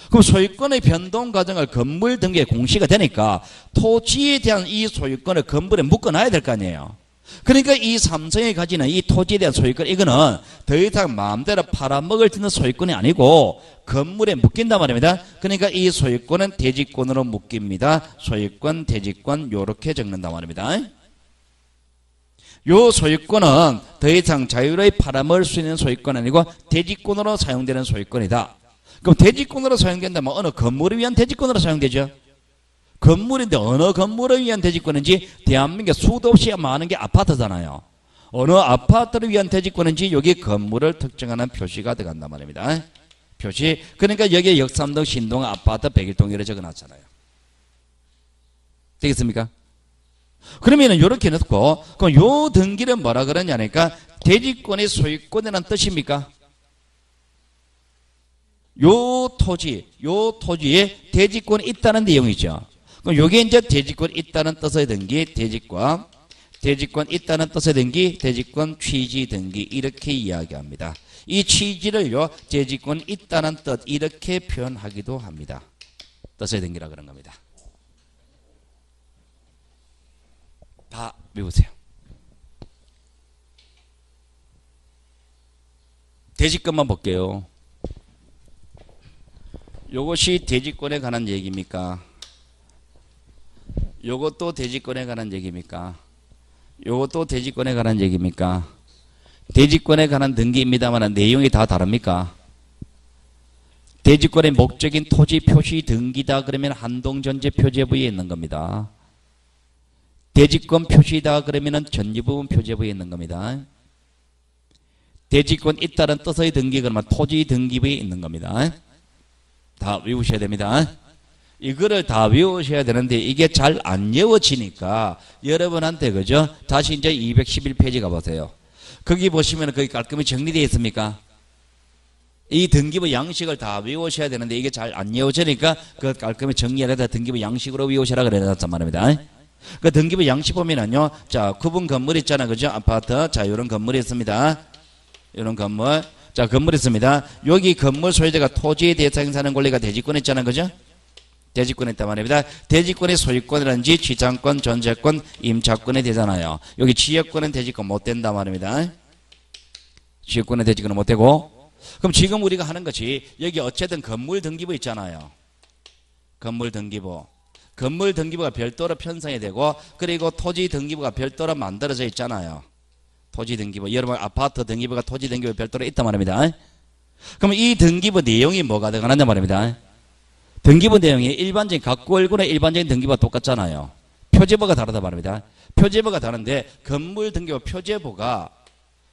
그럼 소유권의 변동 과정을 건물 등기에 공시가 되니까 토지에 대한 이 소유권을 건물에 묶어놔야 될 거 아니에요. 그러니까 이 삼성이 가지는 이 토지에 대한 소유권 이거는 더 이상 마음대로 팔아먹을 수 있는 소유권이 아니고 건물에 묶인단 말입니다. 그러니까 이 소유권은 대지권으로 묶입니다. 소유권, 대지권 요렇게 적는단 말입니다. 요 소유권은 더 이상 자유로이 팔아먹을 수 있는 소유권 아니고 대지권으로 사용되는 소유권이다. 그럼 대지권으로 사용된다면 어느 건물을 위한 대지권으로 사용되죠? 건물인데 어느 건물을 위한 대지권인지 대한민국에 수도 없이 많은 게 아파트잖아요. 어느 아파트를 위한 대지권인지 여기 건물을 특정하는 표시가 들어간단 말입니다. 표시. 그러니까 여기에 역삼동 신동 아파트 101동이라 적어놨잖아요. 되겠습니까? 그러면은 요렇게 넣고 그럼 요 등기를 뭐라 그러냐니까 대지권의 소유권이라는 뜻입니까? 요 토지에 대지권이 있다는 내용이죠. 그럼 요게 이제 대지권 있다는 뜻의 등기, 대지권 있다는 뜻의 등기, 대지권 취지 등기 이렇게 이야기합니다. 이 취지를요 대지권 있다는 뜻 이렇게 표현하기도 합니다. 뜻의 등기라 그런 겁니다. 다 외우세요. 대지권만 볼게요. 요것이 대지권에 관한 얘기입니까? 요것도 대지권에 관한 얘기입니까? 요것도 대지권에 관한 얘기입니까? 대지권에 관한 등기입니다만 내용이 다 다릅니까? 대지권의 목적인 토지 표시 등기다 그러면 한동전제 표제부에 있는 겁니다. 대지권 표시다 그러면 전유부분 표제부에 있는 겁니다. 대지권 잇따른 뜻의 등기 그러면 토지 등기부에 있는 겁니다. 다 외우셔야 됩니다. 이거를 다 외우셔야 되는데 이게 잘 안 외워지니까 여러분한테 그죠? 다시 이제 211페이지 가보세요. 거기 보시면 거기 깔끔히 정리되어 있습니까? 이 등기부 양식을 다 외우셔야 되는데 이게 잘 안 외워지니까 그 깔끔히 정리해서 등기부 양식으로 외우셔라 그랬단 말입니다. 그 등기부 양식 보면은요, 자, 구분 건물 있잖아, 그죠? 아파트. 자, 이런 건물이 있습니다. 이런 건물. 자, 건물 있습니다. 여기 건물 소유자가 토지에 대해서 행사하는 권리가 대지권 있잖아, 그죠? 대지권에 있단 말입니다. 대지권의 소유권이라든지 취장권, 전세권, 임차권에 되잖아요. 여기 지역권은 대지권 못 된다 말입니다. 지역권은 대지권은 못 되고. 그럼 지금 우리가 하는 것이 여기 어쨌든 건물 등기부 있잖아요. 건물 등기부. 건물 등기부가 별도로 편성이 되고 그리고 토지 등기부가 별도로 만들어져 있잖아요. 토지 등기부. 여러분 아파트 등기부가 토지 등기부 별도로 있단 말입니다. 그럼 이 등기부 내용이 뭐가 들어가느냐 말입니다. 등기부 내용이 일반적인 각 월군의 일반적인 등기부가 똑같잖아요. 표제부가 다르다 말입니다. 표제부가 다른데 건물 등기부 표제부가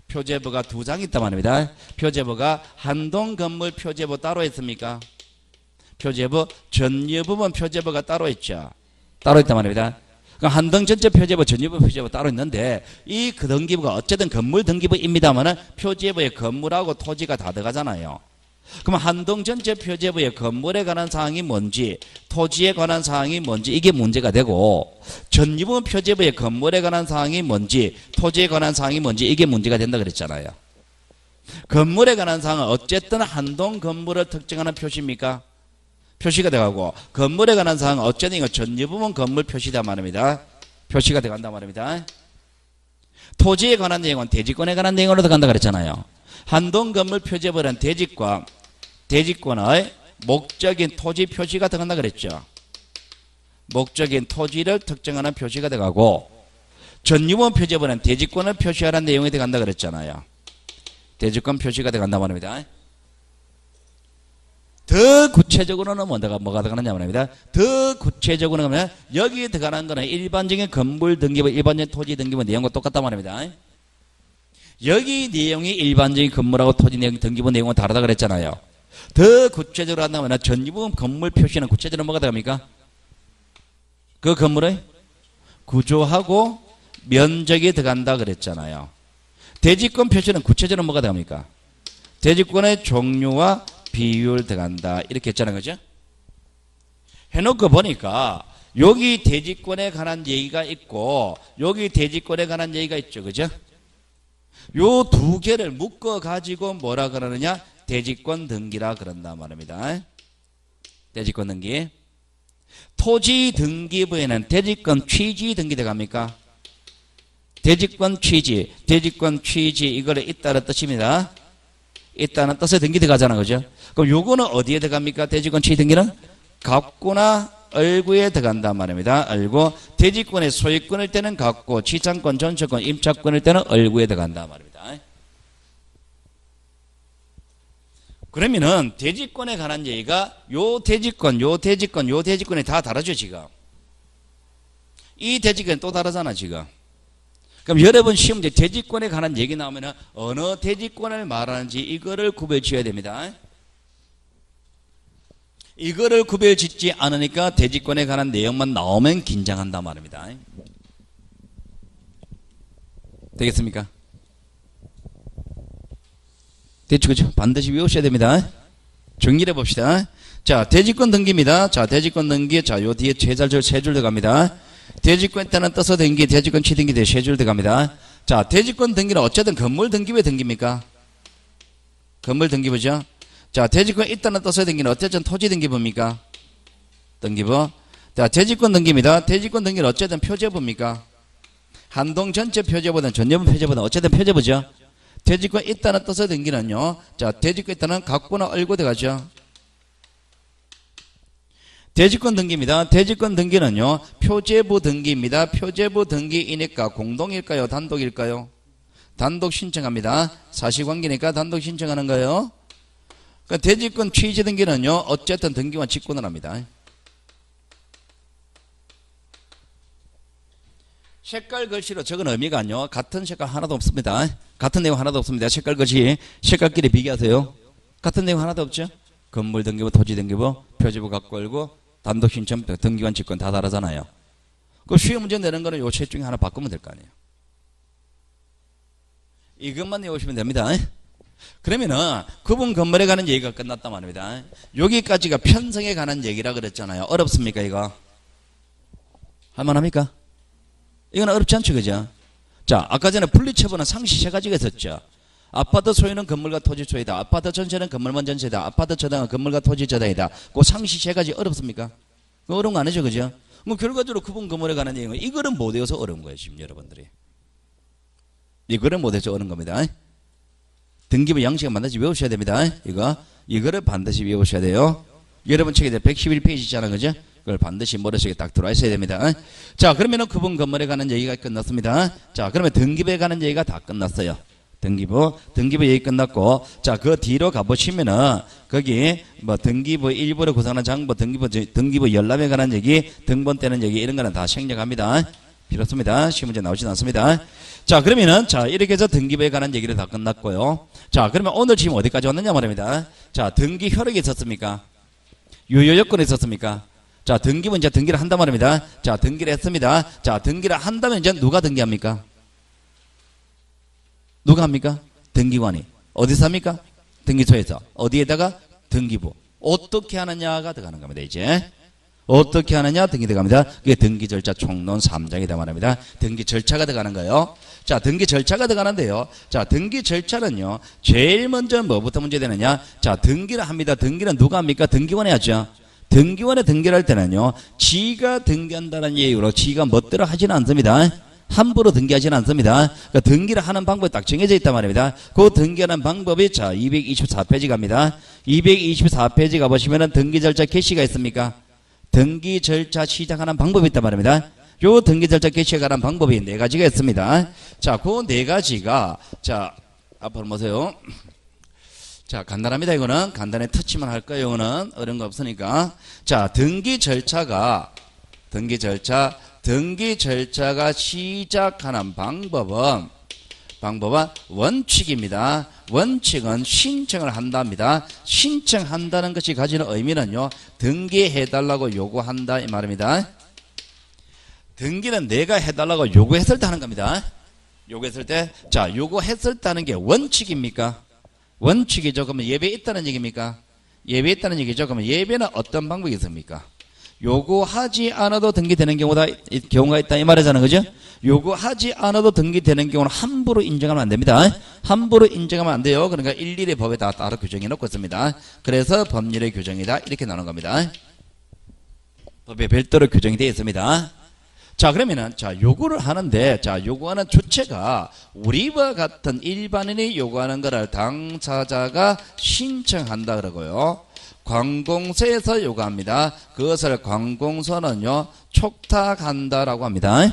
두 장 있단 말입니다. 표제부가 한동 건물 표제부 따로 있습니까? 표제부 전유부분 표제부가 따로 있죠. 따로 있단 말입니다. 그럼 한동 전체 표제부, 전유부 표제부 따로 있는데 이 그 등기부가 어쨌든 건물 등기부입니다만은 표제부에 건물하고 토지가 다 들어가잖아요. 그럼 한동 전체 표제부의 건물에 관한 사항이 뭔지 토지에 관한 사항이 뭔지 이게 문제가 되고 전유부 표제부의 건물에 관한 사항이 뭔지 토지에 관한 사항이 뭔지 이게 문제가 된다 그랬잖아요. 건물에 관한 사항은 어쨌든 한동 건물을 특정하는 표시입니까? 표시가 돼가고 건물에 관한 사항은 어쨌든 이거 전유부분 건물 표시다 말입니다. 표시가 돼간다 말입니다. 토지에 관한 내용은 대지권에 관한 내용으로 들어간다 그랬잖아요. 한동 건물 표제부는 대지권의 목적인 토지 표시가 들어간다 그랬죠. 목적인 토지를 특정하는 표시가 들어가고 전유분 표제부는 대지권을 표시하라는 내용이 들어간다 그랬잖아요. 대지권 표시가 들어간다 말입니다. 더 구체적으로는 뭐가 들어가느냐 말입니다. 더 구체적으로는 그러면 여기에 들어가는 거는 일반적인 건물 등기부, 일반적인 토지 등기부 내용과 똑같단 말입니다. 여기 내용이 일반적인 건물하고 토지 내용, 등기부 내용은 다르다 그랬잖아요. 더 구체적으로 한다면 전유부 건물 표시는 구체적으로 뭐가 들어갑니까? 그 건물의 구조하고 면적이 들어간다 그랬잖아요. 대지권 표시는 구체적으로 뭐가 들어갑니까? 대지권의 종류와 비율 들어간다 이렇게 했잖아요, 그죠? 해놓고 보니까 여기 대지권에 관한 얘기가 있고 여기 대지권에 관한 얘기가 있죠, 그죠? 요 두 개를 묶어 가지고 뭐라 그러느냐? 대지권 등기라 그런다 말입니다. 대지권 등기. 토지 등기부에는 대지권 취지 등기 들어갑니까? 대지권 취지 이거를 있다는 뜻입니다. 있다는 뜻의 등기 들어가잖아, 그죠? 그럼 요거는 어디에 들어갑니까? 대지권 취지 등기는 갑구나 을구에 들어간단 말입니다. 을구. 대지권의 소유권일 때는 갑구, 취장권, 전세권, 임차권일 때는 을구에 들어간단 말입니다. 그러면은 대지권에 관한 얘기가 요 대지권이 다 다르죠, 지금. 이 대지권이 또 다르잖아, 지금. 그럼 여러분 시험 문제 대지권에 관한 얘기 나오면은 어느 대지권을 말하는지 이거를 구별 지어야 됩니다. 이거를 구별 짓지 않으니까 대지권에 관한 내용만 나오면 긴장한단 말입니다. 되겠습니까? 대충 그죠? 반드시 외우셔야 됩니다. 정리해 봅시다. 자, 대지권 등기입니다. 자, 대지권 등기. 자, 요 뒤에 세 줄 들어갑니다. 대지권 있다는 뜻의 등기, 대지권 취등기 뒤에 세 줄 들어갑니다. 자, 대지권 등기는 어쨌든 건물 등기부의 등기입니까? 건물 등기부죠. 자, 대지권 있다는 뜻의 등기는 어쨌든 토지 등기부입니까? 등기부. 자, 대지권 등기입니다. 대지권 등기는 어쨌든 표제부입니까? 한동 전체 표제보다는 전유분 표제보다는 어쨌든 표제부죠. 대지권 있다는 뜻의 등기는요. 자, 대지권 있다는 갑구나 을구 들어가죠. 대지권 등기입니다. 대지권 등기는요, 표제부 등기입니다. 표제부 등기이니까 공동일까요? 단독일까요? 단독 신청합니다. 사실관계니까 단독 신청하는 거예요. 그러니까 대지권 취지 등기는요, 어쨌든 등기관 직권을 합니다. 색깔 글씨로 적은 의미가요, 같은 색깔 하나도 없습니다. 같은 내용 하나도 없습니다. 색깔 글씨, 색깔끼리 비교하세요. 같은 내용 하나도 없죠? 건물 등기부, 토지 등기부, 표지부 갖고 알고, 단독 신청, 등기관 직권 다 다르잖아요. 그 시험 문제 내는 거는 요 셋 중에 하나 바꾸면 될 거 아니에요. 이것만 외우시면 됩니다. 그러면은 구분 건물에 관한 얘기가 끝났단 말입니다. 여기까지가 편성에 관한 얘기라 그랬잖아요. 어렵습니까 이거? 할만합니까? 이건 어렵지 않죠, 그죠? 자, 아까 전에 분리처분은 상시 세 가지가 있었죠. 아파트 소유는 건물과 토지 소유다. 아파트 전세는 건물만 전세다. 아파트 저당은 건물과 토지 저당이다. 그 상시 세 가지 어렵습니까? 그거 어려운 거 아니죠, 그죠? 뭐 결과적으로 구분 건물에 관한 얘기는 이거는 못 외워서 어려운 거예요, 지금 여러분들이. 이거는 못 외워서 어려운 겁니다. 등기부 양식을 반드시 외우셔야 됩니다. 이거를 반드시 외우셔야 돼요. 여러분 책에 111페이지 있잖아요, 그죠? 그걸 반드시 머릿속에 딱 들어와 있어야 됩니다. 자, 그러면은 구분 건물에 관한 얘기가 끝났습니다. 자, 그러면 등기부에 관한 얘기가 다 끝났어요. 등기부 얘기 끝났고, 자, 그 뒤로 가보시면은, 거기, 뭐, 등기부 일부를 구성하는 장부, 등기부 열람에 관한 얘기, 등본 떼는 얘기, 이런 거는 다 생략합니다. 필요 없습니다. 시험 문제 나오진 않습니다. 자, 그러면은, 자, 이렇게 해서 등기부에 관한 얘기를 다 끝났고요. 자, 그러면 오늘 지금 어디까지 왔느냐 말입니다. 자, 등기 효력이 있었습니까? 유효 요건이 있었습니까? 자, 등기부 이제 등기를 한단 말입니다. 자, 등기를 했습니다. 자, 등기를 한다면 이제 누가 등기합니까? 누가 합니까? 등기관이. 어디서 합니까? 등기소에서. 어디에다가? 등기부. 어떻게 하느냐가 들어가는 겁니다, 이제. 어떻게 하느냐? 등기 들어갑니다. 그게 등기 절차 총론 3장이다 말합니다. 등기 절차가 들어가는 거예요. 자, 등기 절차가 들어가는데요. 자, 등기 절차는요, 제일 먼저 뭐부터 문제 되느냐? 자, 등기를 합니다. 등기는 누가 합니까? 등기관이 하죠. 등기관에 등기를 할 때는요, 지가 등기한다는 이유로 지가 멋대로 하지는 않습니다. 함부로 등기하지는 않습니다. 그러니까 등기를 하는 방법이 딱 정해져 있단 말입니다. 그 등기하는 방법이, 자, 224페이지 갑니다. 224페이지 가보시면은 등기 절차 개시가 있습니까? 등기 절차 시작하는 방법이 있단 말입니다. 요 등기 절차 개시에 관한 방법이 네 가지가 있습니다. 자, 그 네 가지가, 자, 앞으로 보세요. 자, 간단합니다. 이거는 간단히 터치만 할 거예요. 이거는 어려운 거 없으니까. 자, 등기 절차가 시작하는 방법은 원칙입니다. 원칙은 신청을 한답니다. 신청한다는 것이 가지는 의미는요, 등기해달라고 요구한다 이 말입니다. 등기는 내가 해달라고 요구했을 때 하는 겁니다. 요구했을 때, 자, 요구했을 때 하는 게 원칙입니까? 원칙이죠. 그러면 예배 있다는 얘기입니까? 예배 있다는 얘기죠. 그러면 예배는 어떤 방법이 있습니까? 요구하지 않아도 등기되는 경우가 있다 이 말이잖아요, 그죠? 요구하지 않아도 등기되는 경우는 함부로 인정하면 안 됩니다. 함부로 인정하면 안 돼요. 그러니까 일일이 법에 다 따로 규정해 놓고 있습니다. 그래서 법률의 규정이다 이렇게 나눈 겁니다. 법에 별도로 규정이 되어 있습니다. 자, 그러면은, 자, 요구를 하는데, 자, 요구하는 주체가 우리와 같은 일반인이 요구하는 거를 당사자가 신청한다 그러고요. 관공서에서 요구합니다. 그것을 관공서는요, 촉탁한다라고 합니다.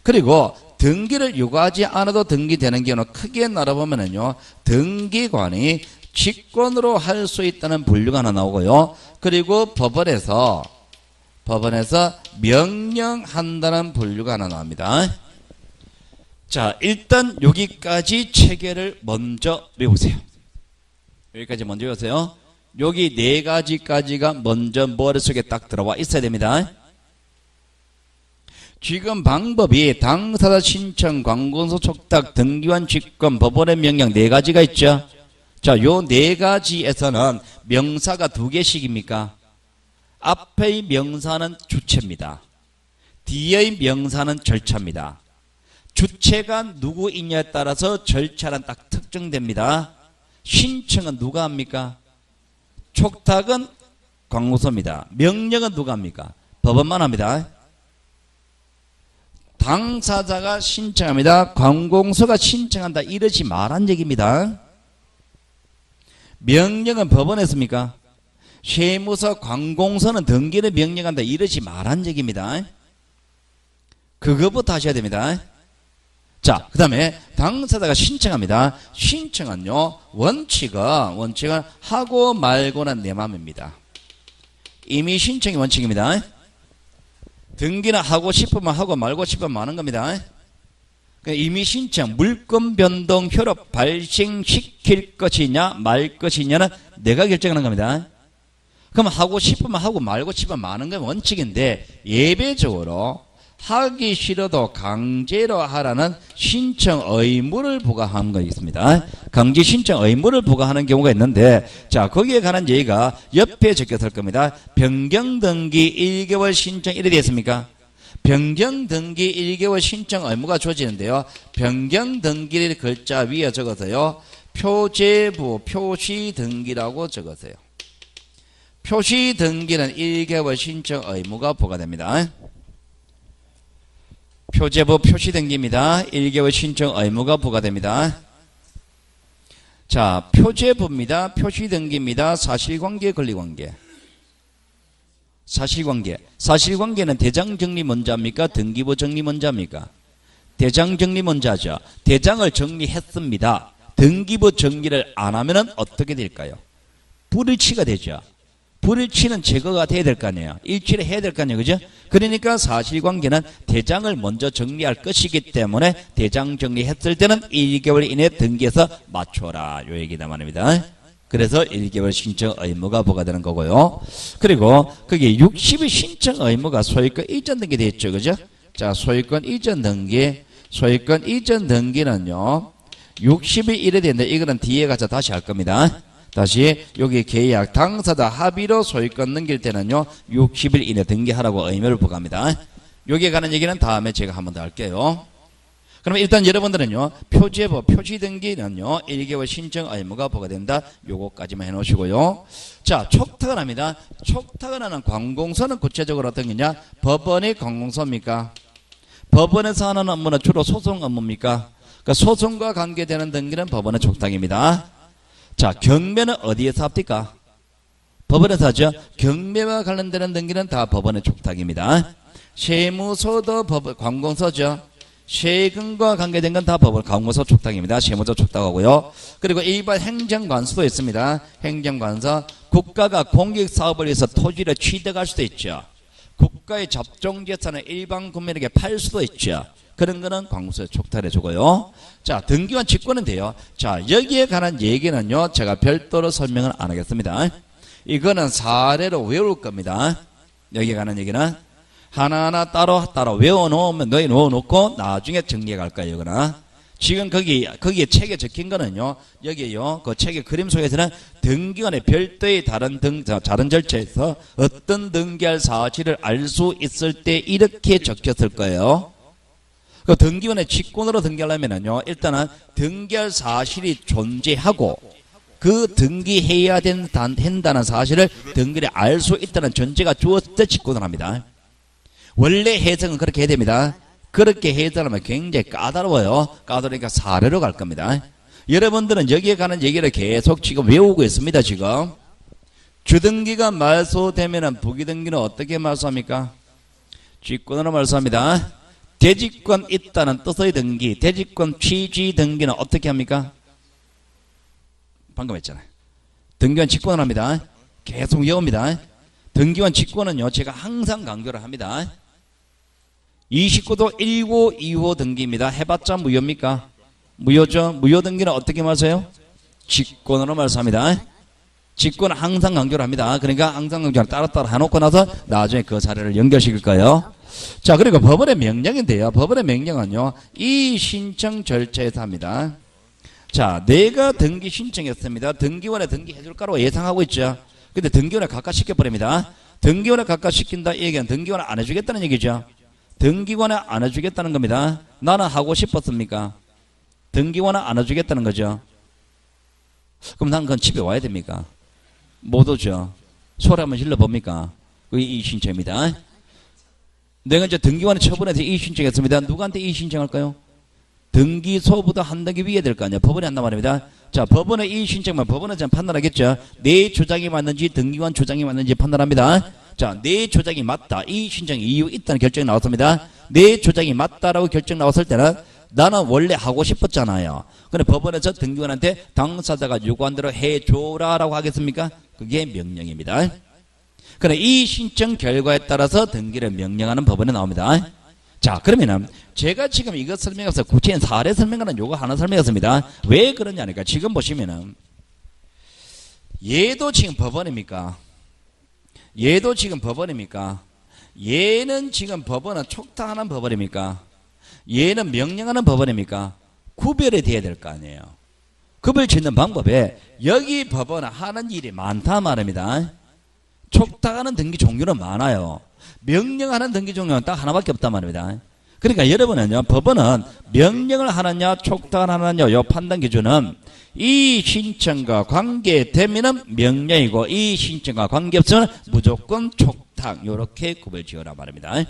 그리고 등기를 요구하지 않아도 등기되는 경우는 크게 나눠보면은요, 등기관이 직권으로 할 수 있다는 분류가 하나 나오고요. 그리고 법원에서 명령한다는 분류가 하나 나옵니다. 자, 일단 여기까지 체계를 먼저 외우세요. 여기까지 먼저 외우세요. 여기 네 가지까지가 먼저 머릿속에 딱 들어와 있어야 됩니다. 지금 방법이 당사자 신청, 관공서 촉탁, 등기관 직권, 법원의 명령 네 가지가 있죠. 자, 요 네 가지에서는 명사가 두 개씩입니까? 앞의 명사는 주체입니다. 뒤의 명사는 절차입니다. 주체가 누구이냐에 따라서 절차는 딱 특정됩니다. 신청은 누가 합니까? 촉탁은 관공서입니다. 명령은 누가 합니까? 법원만 합니다. 당사자가 신청합니다. 관공서가 신청한다 이러지 말란 얘기입니다. 명령은 법원에 했습니까? 세무서 관공서는 등기를 명령한다 이러지 말한 얘기입니다. 그거부터 하셔야 됩니다. 자, 그 다음에 당사자가 신청합니다. 신청은요, 원칙은 하고 말고는 내 맘입니다. 이미 신청이 원칙입니다. 등기는 하고 싶으면 하고 말고 싶으면 마는 겁니다. 이미 신청, 물권 변동 효력 발생시킬 것이냐 말 것이냐는 내가 결정하는 겁니다. 그럼 하고 싶으면 하고 말고 싶으면 마는 건 원칙인데 예외적으로 하기 싫어도 강제로 하라는 신청 의무를 부과하는 거 있습니다. 강제 신청 의무를 부과하는 경우가 있는데, 자, 거기에 관한 얘기가 옆에 적혀있을 겁니다. 변경 등기 1개월 신청 이래 되어 있습니까? 변경 등기 1개월 신청 의무가 주어지는데요. 변경 등기를 글자 위에 적어서요, 표제부 표시 등기라고 적으세요. 표시 등기는 1개월 신청 의무가 부과됩니다. 표제부 표시 등기입니다. 1개월 신청 의무가 부과됩니다. 자, 표제부입니다. 표시 등기입니다. 사실관계, 권리관계. 사실관계. 사실관계는 대장 정리 먼저 합니까? 등기부 정리 먼저 합니까? 대장 정리 먼저 하죠. 대장을 정리했습니다. 등기부 정리를 안 하면은 어떻게 될까요? 불일치가 되죠. 불일치는 제거가 돼야 될 거 아니에요. 일치를 해야 될 거 아니에요. 그죠? 그러니까 사실관계는 대장을 먼저 정리할 것이기 때문에 대장 정리했을 때는 1개월 이내 등기해서 맞춰라. 요 얘기다 말입니다. 그래서 1개월 신청 의무가 부과되는 거고요. 그리고 그게 60일 신청 의무가 소유권 이전 등기 되어 있죠. 그죠? 자, 소유권 이전 등기. 소유권 이전 등기는요, 60일 이래 되는데 이거는 뒤에 가서 다시 할 겁니다. 다시 여기 계약 당사자 합의로 소유권 넘길 때는요 60일 이내 등기하라고 의무를 부과합니다. 여기에 관한 얘기는 다음에 제가 한 번 더 할게요. 그러면 일단 여러분들은요 표제부 표시 등기는요 1개월 신청 의무가 부과된다. 요거까지만 해놓으시고요. 자, 촉탁을 합니다. 촉탁을 하는 관공서는 구체적으로 어떤 거냐? 법원의 관공서입니까? 법원에서 하는 업무는 주로 소송 업무입니까? 그러니까 소송과 관계되는 등기는 법원의 촉탁입니다. 자, 경매는 어디에서 합니까? 법원에서 하죠. 경매와 관련되는 등기는 다 법원의 촉탁입니다. 세무서도 관공서죠. 세금과 관계된 건 다 법원 관공서 촉탁입니다. 세무서 촉탁하고요. 그리고 일반 행정관서도 있습니다. 행정관서, 국가가 공익사업을 위해서 토지를 취득할 수도 있죠. 국가의 접종재산을 일반 국민에게 팔 수도 있죠. 그런 거는 관공서에 촉탁해 주고요. 자, 등기관 직권은 돼요. 자, 여기에 관한 얘기는요, 제가 별도로 설명을 안 하겠습니다. 이거는 사례로 외울 겁니다. 여기에 관한 얘기는 하나하나 따로 외워놓으면 너희 넣어놓고 나중에 정리해 갈 거예요. 이거나 지금 거기에 책에 적힌 거는요, 여기에요, 그 책의 그림 속에서는 등기관의 별도의 다른 절차에서 어떤 등기할 사실을 알 수 있을 때 이렇게 적혔을 거예요. 그 등기관의 직권으로 등기하려면요, 일단은 등기할 사실이 존재하고 그 등기해야 된다는 사실을 등기를 알 수 있다는 전제가 주어질 때 직권을 합니다. 원래 해석은 그렇게 해야 됩니다. 그렇게 해석하면 굉장히 까다로워요. 까다로우니까 사례로 갈 겁니다. 여러분들은 여기에 관한 얘기를 계속 지금 외우고 있습니다. 지금 주등기가 말소되면은 부기등기는 어떻게 말소합니까? 직권으로 말소합니다. 대직권 있다는 뜻의 등기, 대직권 취지 등기는 어떻게 합니까? 방금 했잖아요. 등기관 직권을 합니다. 계속 외웁니다. 등기관 직권은요, 제가 항상 강조를 합니다. 29도 1호, 2호 등기입니다. 해봤자 무효입니까? 무효죠. 무효 등기는 어떻게 말소해요? 직권으로 말소합니다. 직권은 항상 강조를 합니다. 그러니까 항상 강조를 따로따로 해놓고 나서 나중에 그 사례를 연결시킬 거예요. 자, 그리고 법원의 명령인데요. 법원의 명령은요, 이 신청 절차에서 합니다. 자, 내가 등기 신청했습니다. 등기원에 등기해줄까로 예상하고 있죠. 근데 등기원에 각각시켜버립니다. 등기원에 각각시킨다 이 얘기는 등기원에 안 해주겠다는 얘기죠. 등기관에 안 해주겠다는 겁니다. 나는 하고 싶었습니까? 등기관에 안 해주겠다는 거죠. 그럼 난 그건 집에 와야 됩니까? 못 오죠. 소리 한번 질러봅니까? 그게 이의신청입니다. 내가 이제 등기관에 처분해서 이의신청했습니다. 누구한테 이의신청할까요? 등기소보다 한 단계 위에 될 거 아니에요. 법원에 한단 말입니다. 자, 법원의 이 신청만 법원은 좀 판단하겠죠. 내 주장이 맞는지 등기관 주장이 맞는지 판단합니다. 자, 내 주장이 맞다. 이 신청 이유 있다는 결정이 나왔습니다. 내 주장이 맞다라고 결정 나왔을 때는 나는 원래 하고 싶었잖아요. 근데 법원에서 등기관한테 당사자가 요구한 대로 해줘라라고 하겠습니까? 그게 명령입니다. 그래, 이 신청 결과에 따라서 등기를 명령하는 법원에 나옵니다. 자, 그러면은 제가 지금 이것 설명해서 구체인 사례 설명하는 요거 하나 설명했습니다. 왜 그러냐니까 지금 보시면은 얘도 지금 법원입니까? 얘도 지금 법원입니까? 얘는 지금 법원은 촉탁하는 법원입니까? 얘는 명령하는 법원입니까? 구별이 돼야 될 거 아니에요. 구별 짓는 방법에 여기 법원은 하는 일이 많다 말입니다. 촉탁하는 등기 종류는 많아요. 명령하는 등기 종류는 딱 하나밖에 없단 말입니다. 그러니까 여러분은요, 법원은 명령을 하느냐 촉탁을 하느냐 요 판단 기준은 이 신청과 관계되면은 명령이고 이 신청과 관계없으면 무조건 촉탁, 요렇게 구별 지어라 말입니다.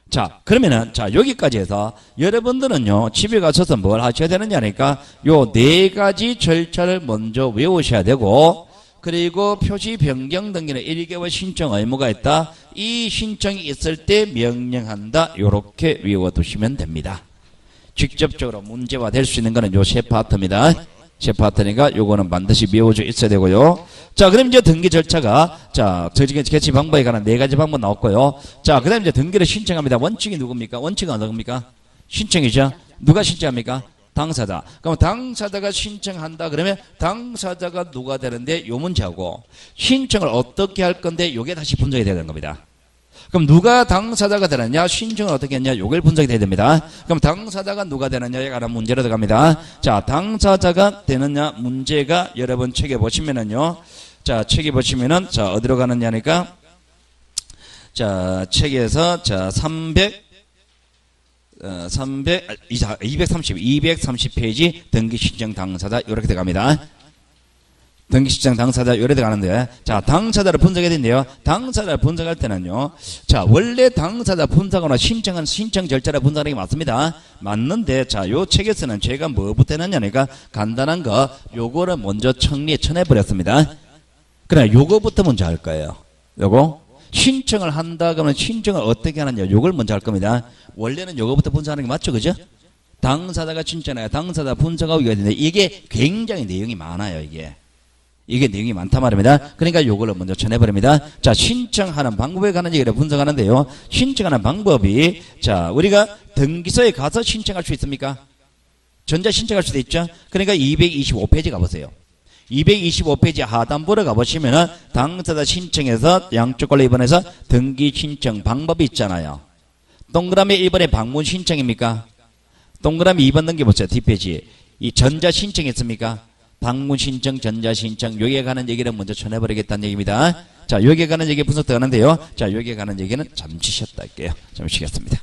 자, 그러면은 자, 여기까지 해서 여러분들은요 집에 가셔서 뭘 하셔야 되느냐니까 요 네 가지 절차를 먼저 외우셔야 되고, 그리고 표시 변경 등기는 1개월 신청 의무가 있다. 이 신청이 있을 때 명령한다. 요렇게 외워두시면 됩니다. 직접적으로 문제화 될 수 있는 거는 요 세 파트입니다. 세 파트니까 요거는 반드시 외워져 있어야 되고요. 자, 그럼 이제 등기 절차가, 자, 저지개 개시 방법에 관한 네 가지 방법 나왔고요. 자, 그 다음에 이제 등기를 신청합니다. 원칙이 누굽니까? 원칙은 누굽니까? 신청이죠. 누가 신청합니까? 당사자. 그럼 당사자가 신청한다 그러면 당사자가 누가 되는데 요 문제하고 신청을 어떻게 할 건데 요게 다시 분석이 돼야 되는 겁니다. 그럼 누가 당사자가 되느냐, 신청을 어떻게 했냐, 요걸 분석이 돼야 됩니다. 그럼 당사자가 누가 되느냐에 관한 문제로 들어갑니다. 자, 당사자가 되느냐 문제가 여러분 책에 보시면은요. 자, 책에 보시면은 자, 어디로 가느냐니까 자, 책에서 자, 230페이지 등기 신청 당사자 요렇게 들어갑니다. 등기 신청 당사자 요렇게 들어가는데, 자, 당사자를 분석해야 되는데요. 당사자를 분석할 때는요, 자, 원래 당사자 분석하거나 신청 절차를 분석하는 게 맞습니다. 맞는데, 자, 요 책에서는 제가 뭐부터 했느냐니까 간단한 거 요거를 먼저 쳐내버렸습니다. 그래, 요거부터 먼저 할 거예요. 요거 신청을 한다 그러면 신청을 어떻게 하느냐 요걸 먼저 할 겁니다. 원래는 요거부터 분석하는 게 맞죠, 그죠? 당사자가 신청해야 당사자 분석하고 이거 되는데 이게 굉장히 내용이 많아요. 이게 내용이 많단 말입니다. 그러니까 요걸로 먼저 쳐내버립니다. 자, 신청하는 방법에 관한 얘기를 분석하는데요. 신청하는 방법이, 자, 우리가 등기소에 가서 신청할 수 있습니까? 전자 신청할 수도 있죠. 그러니까 225페이지 가보세요. 225페이지 하단부를 가보시면은 당사자 신청에서 양쪽 걸로 2번에서 등기 신청 방법이 있잖아요. 동그라미 1번에 방문 신청입니까? 동그라미 2번 넘겨보세요. 뒷페이지. 이 전자 신청 있습니까? 방문 신청, 전자 신청, 여기에 관한 얘기를 먼저 전해버리겠다는 얘기입니다. 자, 여기에 관한 얘기 분석 들어가는데요. 자, 여기에 관한 얘기는 잠시 쉬었다 할게요. 잠시 쉬겠습니다.